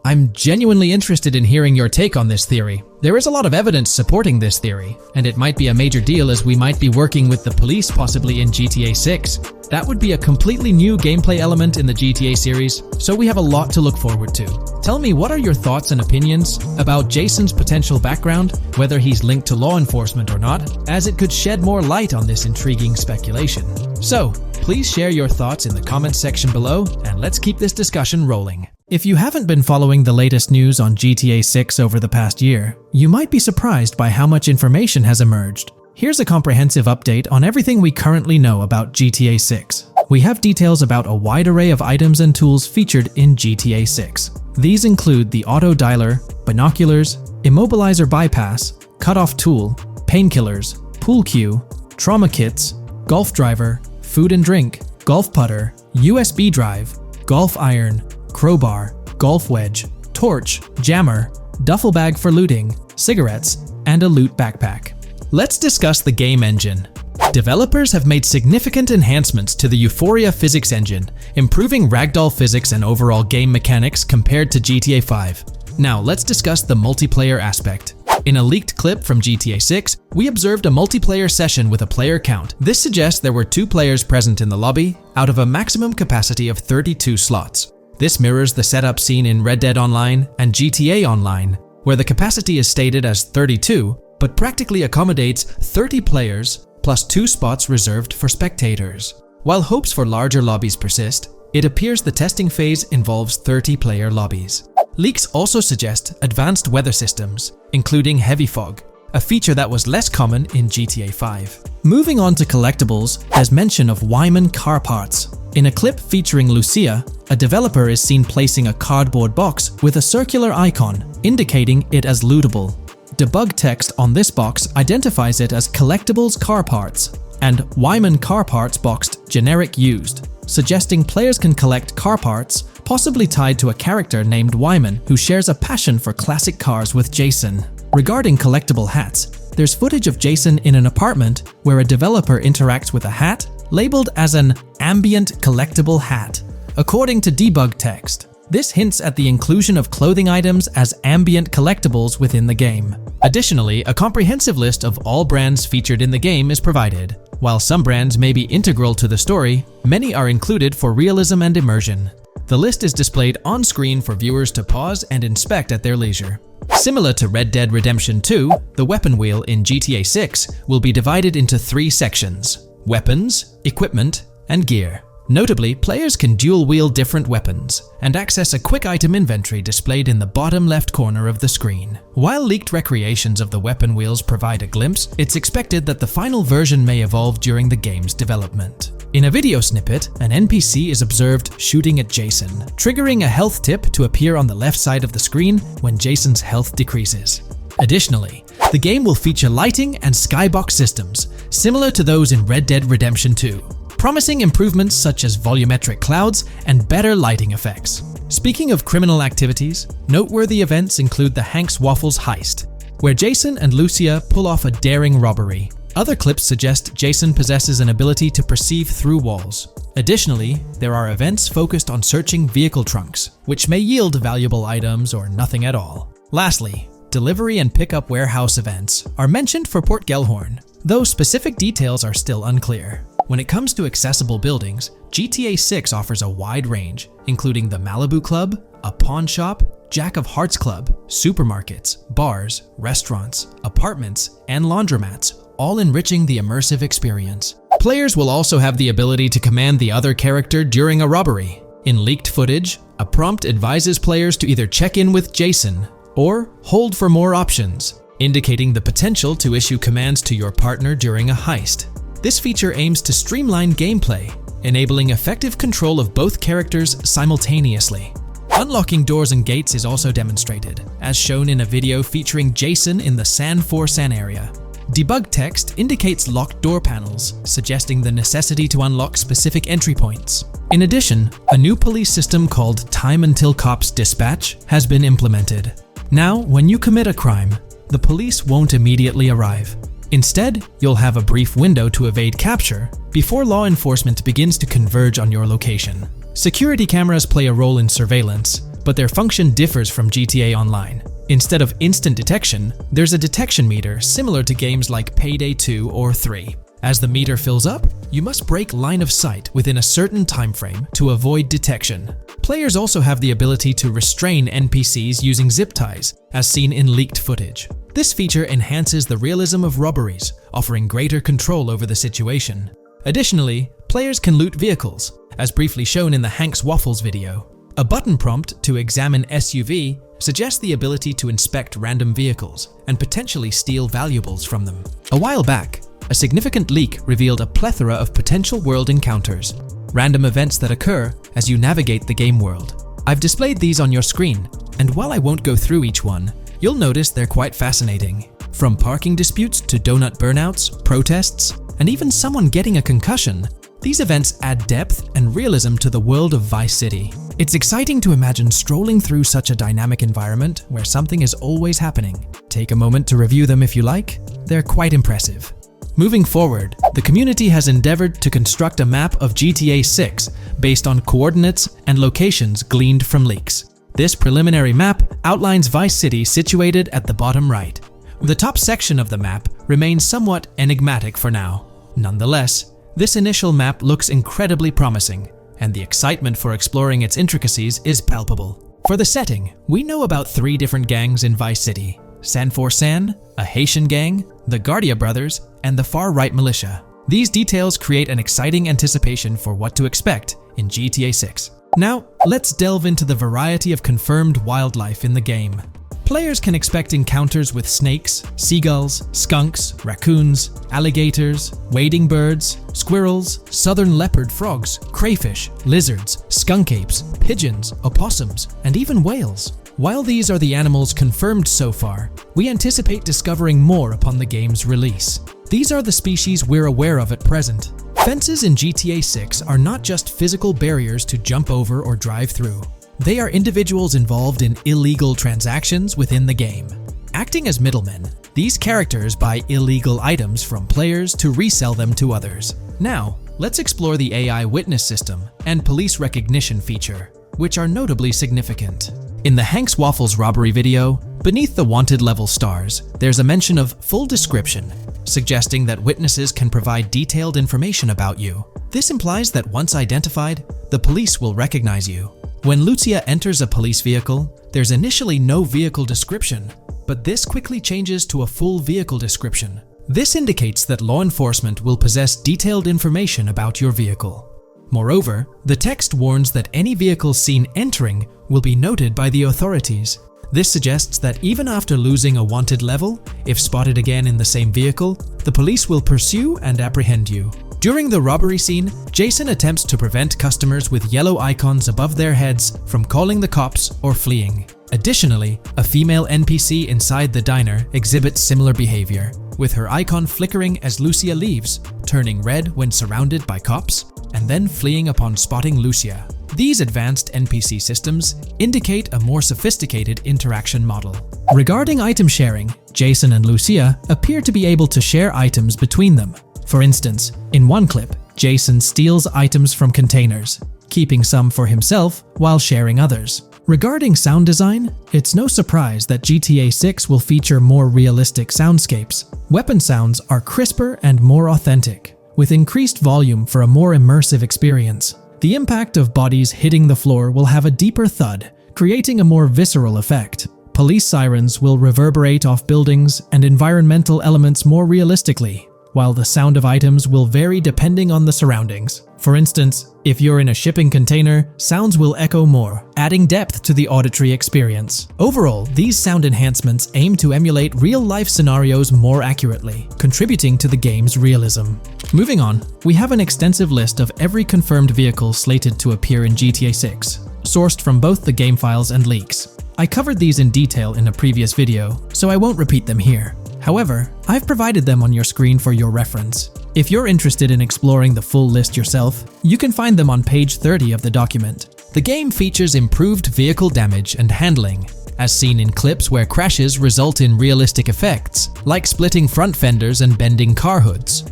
I'm genuinely interested in hearing your take on this theory. There is a lot of evidence supporting this theory, and it might be a major deal as we might be working with the police possibly in GTA 6. That would be a completely new gameplay element in the GTA series, so we have a lot to look forward to. Tell me, what are your thoughts and opinions about Jason's potential background, whether he's linked to law enforcement or not, as it could shed more light on this intriguing speculation. So, please share your thoughts in the comments section below, and let's keep this discussion rolling. If you haven't been following the latest news on GTA 6 over the past year, you might be surprised by how much information has emerged. Here's a comprehensive update on everything we currently know about GTA 6. We have details about a wide array of items and tools featured in GTA 6. These include the auto dialer, binoculars, immobilizer bypass, cutoff tool, painkillers, pool cue, trauma kits, golf driver, food and drink, golf putter, USB drive, golf iron, crowbar, golf wedge, torch, jammer, duffel bag for looting, cigarettes, and a loot backpack. Let's discuss the game engine. Developers have made significant enhancements to the Euphoria physics engine, improving ragdoll physics and overall game mechanics compared to GTA 5. Now let's discuss the multiplayer aspect. In a leaked clip from GTA 6, we observed a multiplayer session with a player count. This suggests there were 2 players present in the lobby, out of a maximum capacity of 32 slots. This mirrors the setup seen in Red Dead Online and GTA Online, where the capacity is stated as 32, but practically accommodates 30 players plus 2 spots reserved for spectators. While hopes for larger lobbies persist, it appears the testing phase involves 30-player lobbies. Leaks also suggest advanced weather systems, including heavy fog, a feature that was less common in GTA 5. Moving on to collectibles, there's mention of Wyman car parts. In a clip featuring Lucia, a developer is seen placing a cardboard box with a circular icon, indicating it as lootable. Debug text on this box identifies it as collectibles car parts, and Wyman car parts boxed generic used, suggesting players can collect car parts, possibly tied to a character named Wyman who shares a passion for classic cars with Jason. Regarding collectible hats, there's footage of Jason in an apartment where a developer interacts with a hat labeled as an ambient collectible hat. According to debug text, this hints at the inclusion of clothing items as ambient collectibles within the game. Additionally, a comprehensive list of all brands featured in the game is provided. While some brands may be integral to the story, many are included for realism and immersion. The list is displayed on screen for viewers to pause and inspect at their leisure. Similar to Red Dead Redemption 2, the weapon wheel in GTA 6 will be divided into 3 sections: weapons, equipment, and gear. Notably, players can dual-wield different weapons and access a quick item inventory displayed in the bottom left corner of the screen. While leaked recreations of the weapon wheels provide a glimpse, it's expected that the final version may evolve during the game's development. In a video snippet, an NPC is observed shooting at Jason, triggering a health tip to appear on the left side of the screen when Jason's health decreases. Additionally, the game will feature lighting and skybox systems, similar to those in Red Dead Redemption 2, promising improvements such as volumetric clouds and better lighting effects. Speaking of criminal activities, noteworthy events include the Hank's Waffles heist, where Jason and Lucia pull off a daring robbery. Other clips suggest Jason possesses an ability to perceive through walls. Additionally, there are events focused on searching vehicle trunks, which may yield valuable items or nothing at all. Lastly, delivery and pickup warehouse events are mentioned for Port Gellhorn, though specific details are still unclear. When it comes to accessible buildings, GTA 6 offers a wide range, including the Malibu Club, a pawn shop, Jack of Hearts Club, supermarkets, bars, restaurants, apartments, and laundromats, all enriching the immersive experience. Players will also have the ability to command the other character during a robbery. In leaked footage, a prompt advises players to either check in with Jason or hold for more options, indicating the potential to issue commands to your partner during a heist. This feature aims to streamline gameplay, enabling effective control of both characters simultaneously. Unlocking doors and gates is also demonstrated, as shown in a video featuring Jason in the San Forsan area. Debug text indicates locked door panels, suggesting the necessity to unlock specific entry points. In addition, a new police system called Time Until Cops Dispatch has been implemented. Now, when you commit a crime, the police won't immediately arrive. Instead, you'll have a brief window to evade capture before law enforcement begins to converge on your location. Security cameras play a role in surveillance, but their function differs from GTA Online. Instead of instant detection, there's a detection meter similar to games like Payday 2 or 3. As the meter fills up, you must break line of sight within a certain time frame to avoid detection. Players also have the ability to restrain NPCs using zip ties, as seen in leaked footage. This feature enhances the realism of robberies, offering greater control over the situation. Additionally, players can loot vehicles, as briefly shown in the Hank's Waffles video. A button prompt to examine SUV suggests the ability to inspect random vehicles and potentially steal valuables from them. A while back, a significant leak revealed a plethora of potential world encounters, random events that occur as you navigate the game world. I've displayed these on your screen, and while I won't go through each one, you'll notice they're quite fascinating. From parking disputes to donut burnouts, protests, and even someone getting a concussion, these events add depth and realism to the world of Vice City. It's exciting to imagine strolling through such a dynamic environment where something is always happening. Take a moment to review them if you like. They're quite impressive. Moving forward, the community has endeavored to construct a map of GTA 6 based on coordinates and locations gleaned from leaks. This preliminary map outlines Vice City situated at the bottom right. The top section of the map remains somewhat enigmatic for now. Nonetheless, this initial map looks incredibly promising, and the excitement for exploring its intricacies is palpable. For the setting, we know about 3 different gangs in Vice City: San for San, a Haitian gang, the Guardia Brothers, and the far-right militia. These details create an exciting anticipation for what to expect in GTA 6. Now, let's delve into the variety of confirmed wildlife in the game. Players can expect encounters with snakes, seagulls, skunks, raccoons, alligators, wading birds, squirrels, southern leopard frogs, crayfish, lizards, skunk apes, pigeons, opossums, and even whales. While these are the animals confirmed so far, we anticipate discovering more upon the game's release. These are the species we're aware of at present. Fences in GTA 6 are not just physical barriers to jump over or drive through. They are individuals involved in illegal transactions within the game. Acting as middlemen, these characters buy illegal items from players to resell them to others. Now, let's explore the AI witness system and police recognition feature, which are notably significant. In the Hank's Waffles robbery video, beneath the wanted level stars, there's a mention of full description, suggesting that witnesses can provide detailed information about you. This implies that once identified, the police will recognize you. When Lucia enters a police vehicle, there's initially no vehicle description, but this quickly changes to a full vehicle description. This indicates that law enforcement will possess detailed information about your vehicle. Moreover, the text warns that any vehicle seen entering will be noted by the authorities. This suggests that even after losing a wanted level, if spotted again in the same vehicle, the police will pursue and apprehend you. During the robbery scene, Jason attempts to prevent customers with yellow icons above their heads from calling the cops or fleeing. Additionally, a female NPC inside the diner exhibits similar behavior, with her icon flickering as Lucia leaves, turning red when surrounded by cops, and then fleeing upon spotting Lucia. These advanced NPC systems indicate a more sophisticated interaction model. Regarding item sharing, Jason and Lucia appear to be able to share items between them. For instance, in one clip, Jason steals items from containers, keeping some for himself while sharing others. Regarding sound design, it's no surprise that GTA 6 will feature more realistic soundscapes. Weapon sounds are crisper and more authentic, with increased volume for a more immersive experience. The impact of bodies hitting the floor will have a deeper thud, creating a more visceral effect. Police sirens will reverberate off buildings and environmental elements more realistically, while the sound of items will vary depending on the surroundings. For instance, if you're in a shipping container, sounds will echo more, adding depth to the auditory experience. Overall, these sound enhancements aim to emulate real-life scenarios more accurately, contributing to the game's realism. Moving on, we have an extensive list of every confirmed vehicle slated to appear in GTA 6, sourced from both the game files and leaks. I covered these in detail in a previous video, so I won't repeat them here. However, I've provided them on your screen for your reference. If you're interested in exploring the full list yourself, you can find them on page 30 of the document. The game features improved vehicle damage and handling, as seen in clips where crashes result in realistic effects, like splitting front fenders and bending car hoods.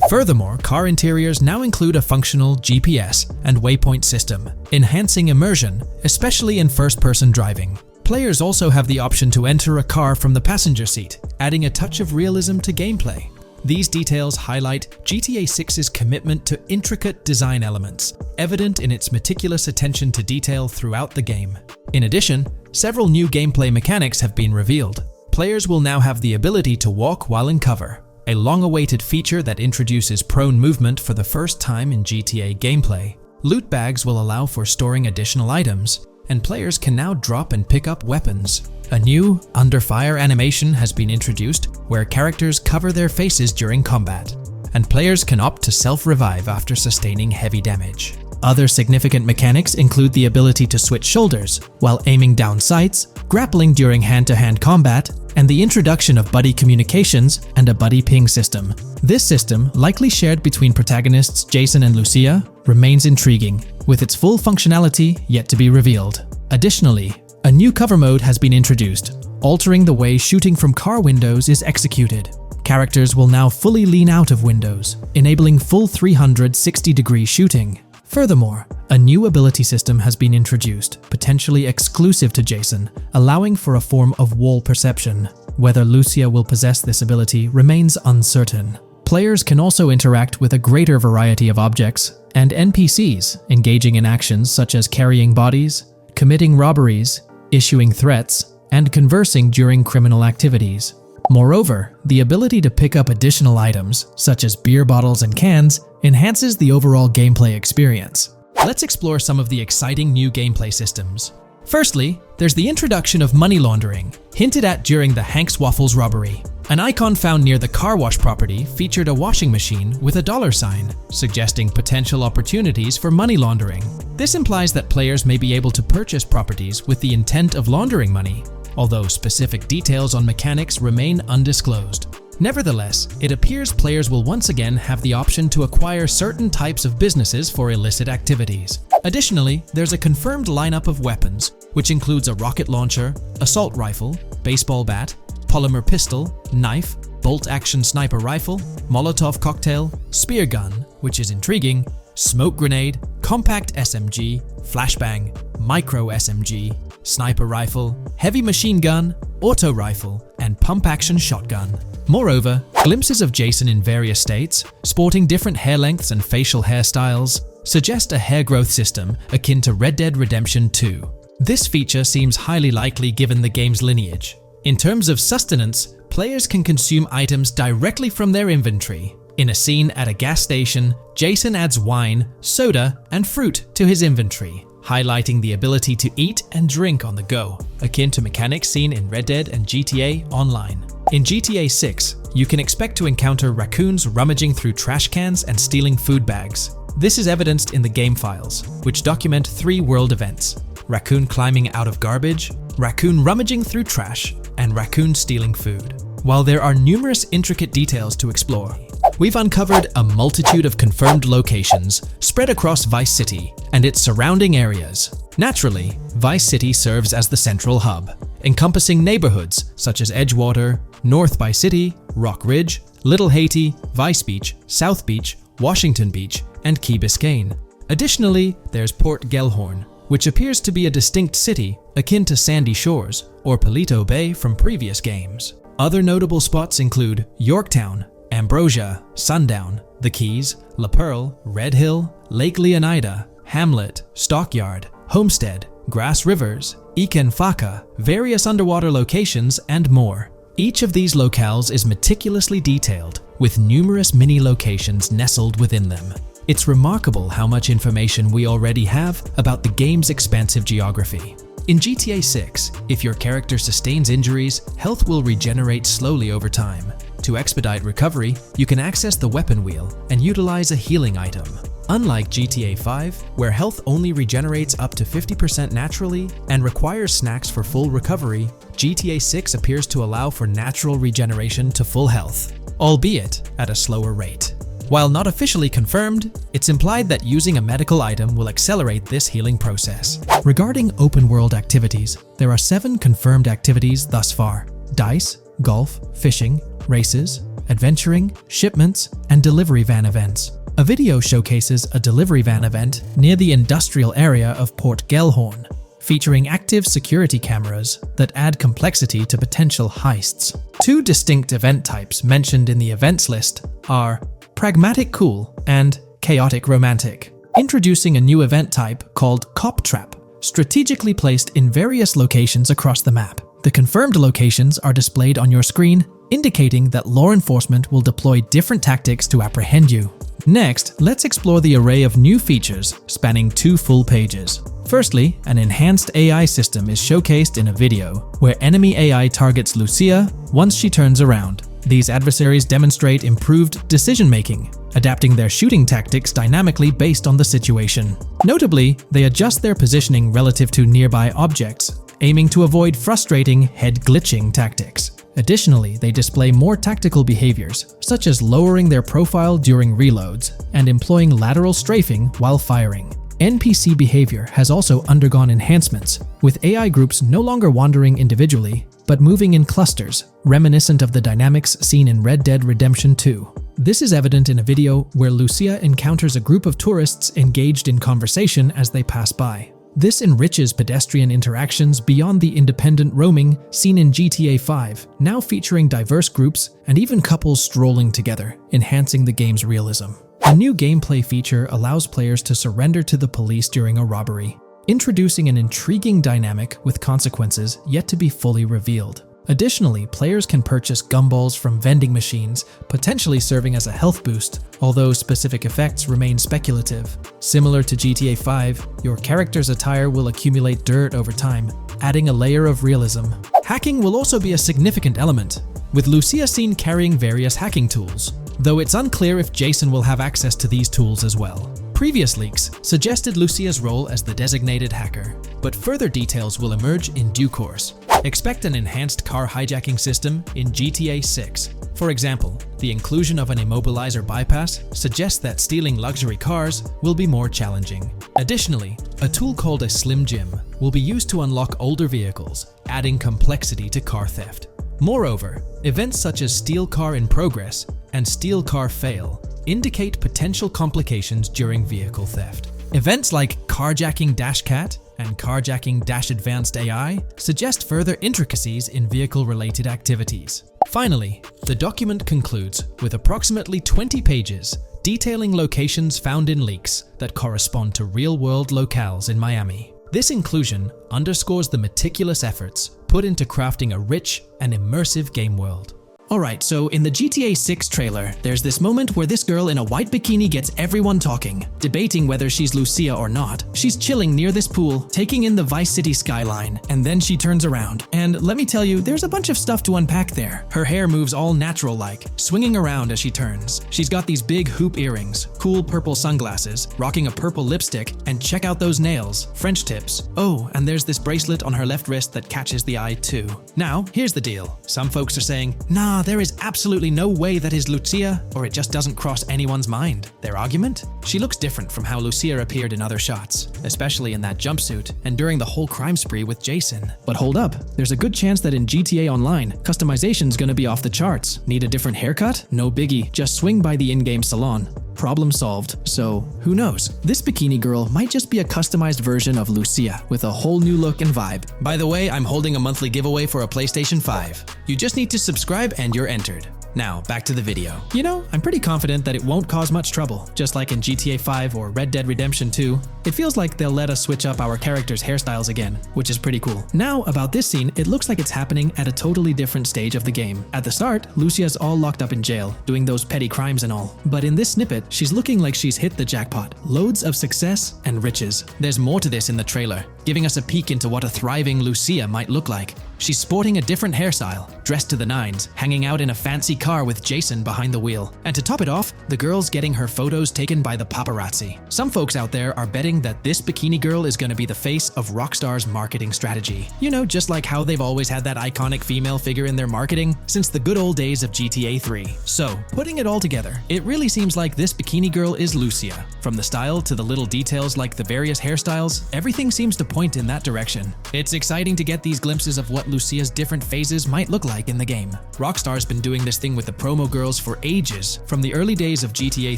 Furthermore, car interiors now include a functional GPS and waypoint system, enhancing immersion, especially in first-person driving. Players also have the option to enter a car from the passenger seat, adding a touch of realism to gameplay. These details highlight GTA 6's commitment to intricate design elements, evident in its meticulous attention to detail throughout the game. In addition, several new gameplay mechanics have been revealed. Players will now have the ability to walk while in cover, a long-awaited feature that introduces prone movement for the first time in GTA gameplay. Loot bags will allow for storing additional items, and players can now drop and pick up weapons. A new under fire animation has been introduced where characters cover their faces during combat, and players can opt to self-revive after sustaining heavy damage. Other significant mechanics include the ability to switch shoulders while aiming down sights, grappling during hand-to-hand combat, and the introduction of buddy communications and a buddy ping system. This system, likely shared between protagonists Jason and Lucia, remains intriguing, with its full functionality yet to be revealed. Additionally, a new cover mode has been introduced, altering the way shooting from car windows is executed. Characters will now fully lean out of windows, enabling full 360-degree shooting. Furthermore, a new ability system has been introduced, potentially exclusive to Jason, allowing for a form of wall perception. Whether Lucia will possess this ability remains uncertain. Players can also interact with a greater variety of objects and NPCs, engaging in actions such as carrying bodies, committing robberies, issuing threats, and conversing during criminal activities. Moreover, the ability to pick up additional items, such as beer bottles and cans, enhances the overall gameplay experience. Let's explore some of the exciting new gameplay systems. Firstly, there's the introduction of money laundering, hinted at during the Hank's Waffles robbery. An icon found near the car wash property featured a washing machine with a dollar sign, suggesting potential opportunities for money laundering. This implies that players may be able to purchase properties with the intent of laundering money, although specific details on mechanics remain undisclosed. Nevertheless, it appears players will once again have the option to acquire certain types of businesses for illicit activities. Additionally, there's a confirmed lineup of weapons, which includes a rocket launcher, assault rifle, baseball bat, polymer pistol, knife, bolt-action sniper rifle, Molotov cocktail, spear gun, which is intriguing, smoke grenade, compact SMG, flashbang, micro SMG, sniper rifle, heavy machine gun, auto rifle, and pump-action shotgun. Moreover, glimpses of Jason in various states, sporting different hair lengths and facial hairstyles, suggest a hair growth system akin to Red Dead Redemption 2. This feature seems highly likely given the game's lineage. In terms of sustenance, players can consume items directly from their inventory. In a scene at a gas station, Jason adds wine, soda, and fruit to his inventory, highlighting the ability to eat and drink on the go, akin to mechanics seen in Red Dead and GTA Online. In GTA 6, you can expect to encounter raccoons rummaging through trash cans and stealing food bags. This is evidenced in the game files, which document 3 world events: raccoon climbing out of garbage, raccoon rummaging through trash, and raccoon stealing food. While there are numerous intricate details to explore, we've uncovered a multitude of confirmed locations spread across Vice City and its surrounding areas. Naturally, Vice City serves as the central hub, encompassing neighborhoods such as Edgewater, North Vice City, Rock Ridge, Little Haiti, Vice Beach, South Beach, Washington Beach, and Key Biscayne. Additionally, there's Port Gellhorn, which appears to be a distinct city akin to Sandy Shores or Palito Bay from previous games. Other notable spots include Yorktown, Ambrosia, Sundown, The Keys, La Pearl, Red Hill, Lake Leonida, Hamlet, Stockyard, Homestead, Grass Rivers, Ikenfaka, various underwater locations, and more. Each of these locales is meticulously detailed, with numerous mini locations nestled within them. It's remarkable how much information we already have about the game's expansive geography. In GTA 6, if your character sustains injuries, health will regenerate slowly over time. To expedite recovery, you can access the weapon wheel and utilize a healing item. Unlike GTA 5, where health only regenerates up to 50% naturally and requires snacks for full recovery, GTA 6 appears to allow for natural regeneration to full health, albeit at a slower rate. While not officially confirmed, it's implied that using a medical item will accelerate this healing process. Regarding open-world activities, there are 7 confirmed activities thus far: dice, golf, fishing, races, adventuring, shipments, and delivery van events. A video showcases a delivery van event near the industrial area of Port Gellhorn, featuring active security cameras that add complexity to potential heists. 2 distinct event types mentioned in the events list are Pragmatic Cool and Chaotic Romantic, introducing a new event type called Cop Trap, strategically placed in various locations across the map. The confirmed locations are displayed on your screen, indicating that law enforcement will deploy different tactics to apprehend you. Next, let's explore the array of new features spanning 2 full pages. Firstly, an enhanced AI system is showcased in a video, where enemy AI targets Lucia once she turns around. These adversaries demonstrate improved decision-making, adapting their shooting tactics dynamically based on the situation. Notably, they adjust their positioning relative to nearby objects, aiming to avoid frustrating head-glitching tactics. Additionally, they display more tactical behaviors, such as lowering their profile during reloads and employing lateral strafing while firing. NPC behavior has also undergone enhancements, with AI groups no longer wandering individually, but moving in clusters, reminiscent of the dynamics seen in Red Dead Redemption 2. This is evident in a video where Lucia encounters a group of tourists engaged in conversation as they pass by. This enriches pedestrian interactions beyond the independent roaming seen in GTA 5, now featuring diverse groups and even couples strolling together, enhancing the game's realism. A new gameplay feature allows players to surrender to the police during a robbery, introducing an intriguing dynamic with consequences yet to be fully revealed. Additionally, players can purchase gumballs from vending machines, potentially serving as a health boost, although specific effects remain speculative. Similar to GTA 5, your character's attire will accumulate dirt over time, adding a layer of realism. Hacking will also be a significant element, with Lucia seen carrying various hacking tools, though it's unclear if Jason will have access to these tools as well. Previous leaks suggested Lucia's role as the designated hacker, but further details will emerge in due course. Expect an enhanced car hijacking system in GTA 6. For example, the inclusion of an immobilizer bypass suggests that stealing luxury cars will be more challenging. Additionally, a tool called a Slim Jim will be used to unlock older vehicles, adding complexity to car theft. Moreover, events such as Steal Car in Progress and Steal Car Fail indicate potential complications during vehicle theft. Events like Carjacking Dash Cat and Carjacking Dash Advanced AI suggest further intricacies in vehicle-related activities. Finally, the document concludes with approximately 20 pages detailing locations found in leaks that correspond to real-world locales in Miami. This inclusion underscores the meticulous efforts put into crafting a rich and immersive game world. Alright, so in the GTA 6 trailer, there's this moment where this girl in a white bikini gets everyone talking, debating whether she's Lucia or not. She's chilling near this pool, taking in the Vice City skyline, and then she turns around. And let me tell you, there's a bunch of stuff to unpack there. Her hair moves all natural-like, swinging around as she turns. She's got these big hoop earrings, cool purple sunglasses, rocking a purple lipstick, and check out those nails, French tips. Oh, and there's this bracelet on her left wrist that catches the eye too. Now, here's the deal. Some folks are saying, nah, there is absolutely no way that is Lucia, or it just doesn't cross anyone's mind. Their argument? She looks different from how Lucia appeared in other shots, especially in that jumpsuit and during the whole crime spree with Jason. But hold up, there's a good chance that in GTA Online, customization's gonna be off the charts. Need a different haircut? No biggie, just swing by the in-game salon. Problem solved. So, who knows? This bikini girl might just be a customized version of Lucia with a whole new look and vibe. By the way, I'm holding a monthly giveaway for a PlayStation 5. You just need to subscribe and you're entered. Now, back to the video. You know, I'm pretty confident that it won't cause much trouble, just like in GTA 5 or Red Dead Redemption 2. It feels like they'll let us switch up our characters' hairstyles again, which is pretty cool. Now, about this scene, it looks like it's happening at a totally different stage of the game. At the start, Lucia's all locked up in jail, doing those petty crimes and all. But in this snippet, she's looking like she's hit the jackpot. Loads of success and riches. There's more to this in the trailer, giving us a peek into what a thriving Lucia might look like. She's sporting a different hairstyle, dressed to the nines, hanging out in a fancy car with Jason behind the wheel. And to top it off, the girl's getting her photos taken by the paparazzi. Some folks out there are betting that this bikini girl is going to be the face of Rockstar's marketing strategy. You know, just like how they've always had that iconic female figure in their marketing since the good old days of GTA 3. So, putting it all together, it really seems like this bikini girl is Lucia. From the style to the little details like the various hairstyles, everything seems to point in that direction. It's exciting to get these glimpses of what Lucia's different phases might look like in the game. Rockstar's been doing this thing with the promo girls for ages, from the early days of GTA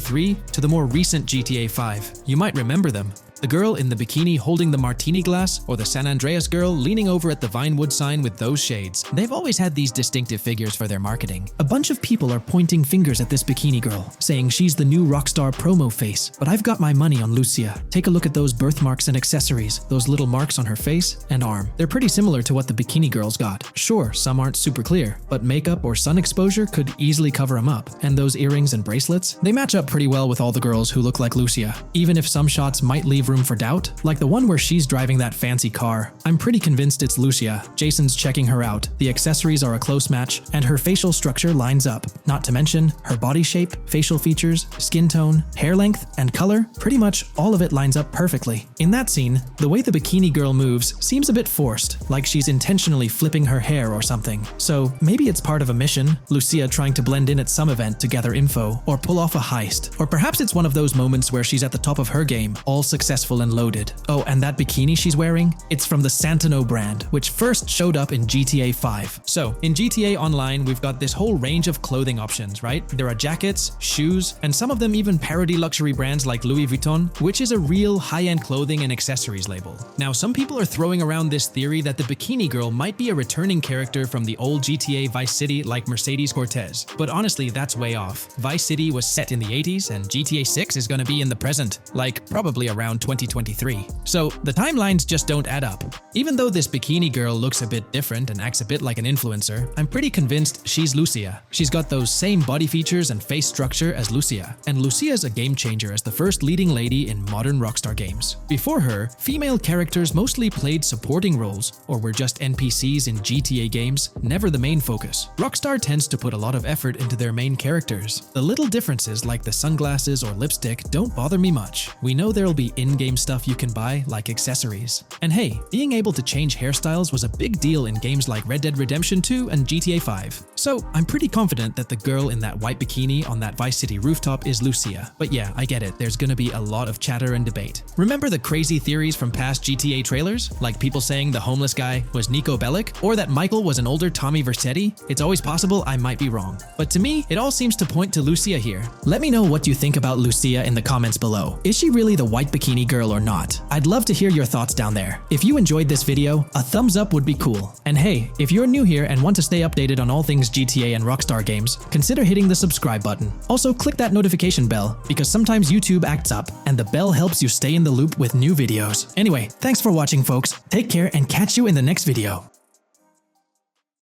3 to the more recent GTA 5. You might remember them. The girl in the bikini holding the martini glass, or the San Andreas girl leaning over at the Vinewood sign with those shades. They've always had these distinctive figures for their marketing. A bunch of people are pointing fingers at this bikini girl, saying she's the new Rockstar promo face, but I've got my money on Lucia. Take a look at those birthmarks and accessories, those little marks on her face and arm. They're pretty similar to what the bikini girl's got. Sure, some aren't super clear, but makeup or sun exposure could easily cover them up. And those earrings and bracelets, they match up pretty well with all the girls who look like Lucia. Even if some shots might leave room for doubt, like the one where she's driving that fancy car. I'm pretty convinced it's Lucia. Jason's checking her out, the accessories are a close match, and her facial structure lines up. Not to mention, her body shape, facial features, skin tone, hair length, and color, pretty much all of it lines up perfectly. In that scene, the way the bikini girl moves seems a bit forced, like she's intentionally flipping her hair or something. So maybe it's part of a mission, Lucia trying to blend in at some event to gather info, or pull off a heist. Or perhaps it's one of those moments where she's at the top of her game, all successful and loaded. Oh, and that bikini she's wearing? It's from the Santino brand, which first showed up in GTA 5. So, in GTA Online, we've got this whole range of clothing options, right? There are jackets, shoes, and some of them even parody luxury brands like Louis Vuitton, which is a real high-end clothing and accessories label. Now, some people are throwing around this theory that the bikini girl might be a returning character from the old GTA Vice City like Mercedes Cortez. But honestly, that's way off. Vice City was set in the 80s, and GTA 6 is gonna be in the present, like probably around 2023. So the timelines just don't add up. Even though this bikini girl looks a bit different and acts a bit like an influencer, I'm pretty convinced she's Lucia. She's got those same body features and face structure as Lucia, and Lucia's a game changer as the first leading lady in modern Rockstar games. Before her, female characters mostly played supporting roles or were just NPCs in GTA games, never the main focus. Rockstar tends to put a lot of effort into their main characters. The little differences like the sunglasses or lipstick don't bother me much. We know there'll be in-game stuff you can buy, like accessories. And hey, being able to change hairstyles was a big deal in games like Red Dead Redemption 2 and GTA 5. So I'm pretty confident that the girl in that white bikini on that Vice City rooftop is Lucia. But yeah, I get it, there's gonna be a lot of chatter and debate. Remember the crazy theories from past GTA trailers? Like people saying the homeless guy was Nico Bellic, or that Michael was an older Tommy Vercetti? It's always possible I might be wrong. But to me, it all seems to point to Lucia here. Let me know what you think about Lucia in the comments below. Is she really the white bikini girl or not? I'd love to hear your thoughts down there. If you enjoyed this video, a thumbs up would be cool. And hey, if you're new here and want to stay updated on all things GTA and Rockstar games, consider hitting the subscribe button. Also, click that notification bell, because sometimes YouTube acts up, and the bell helps you stay in the loop with new videos. Anyway, thanks for watching, folks. Take care and catch you in the next video.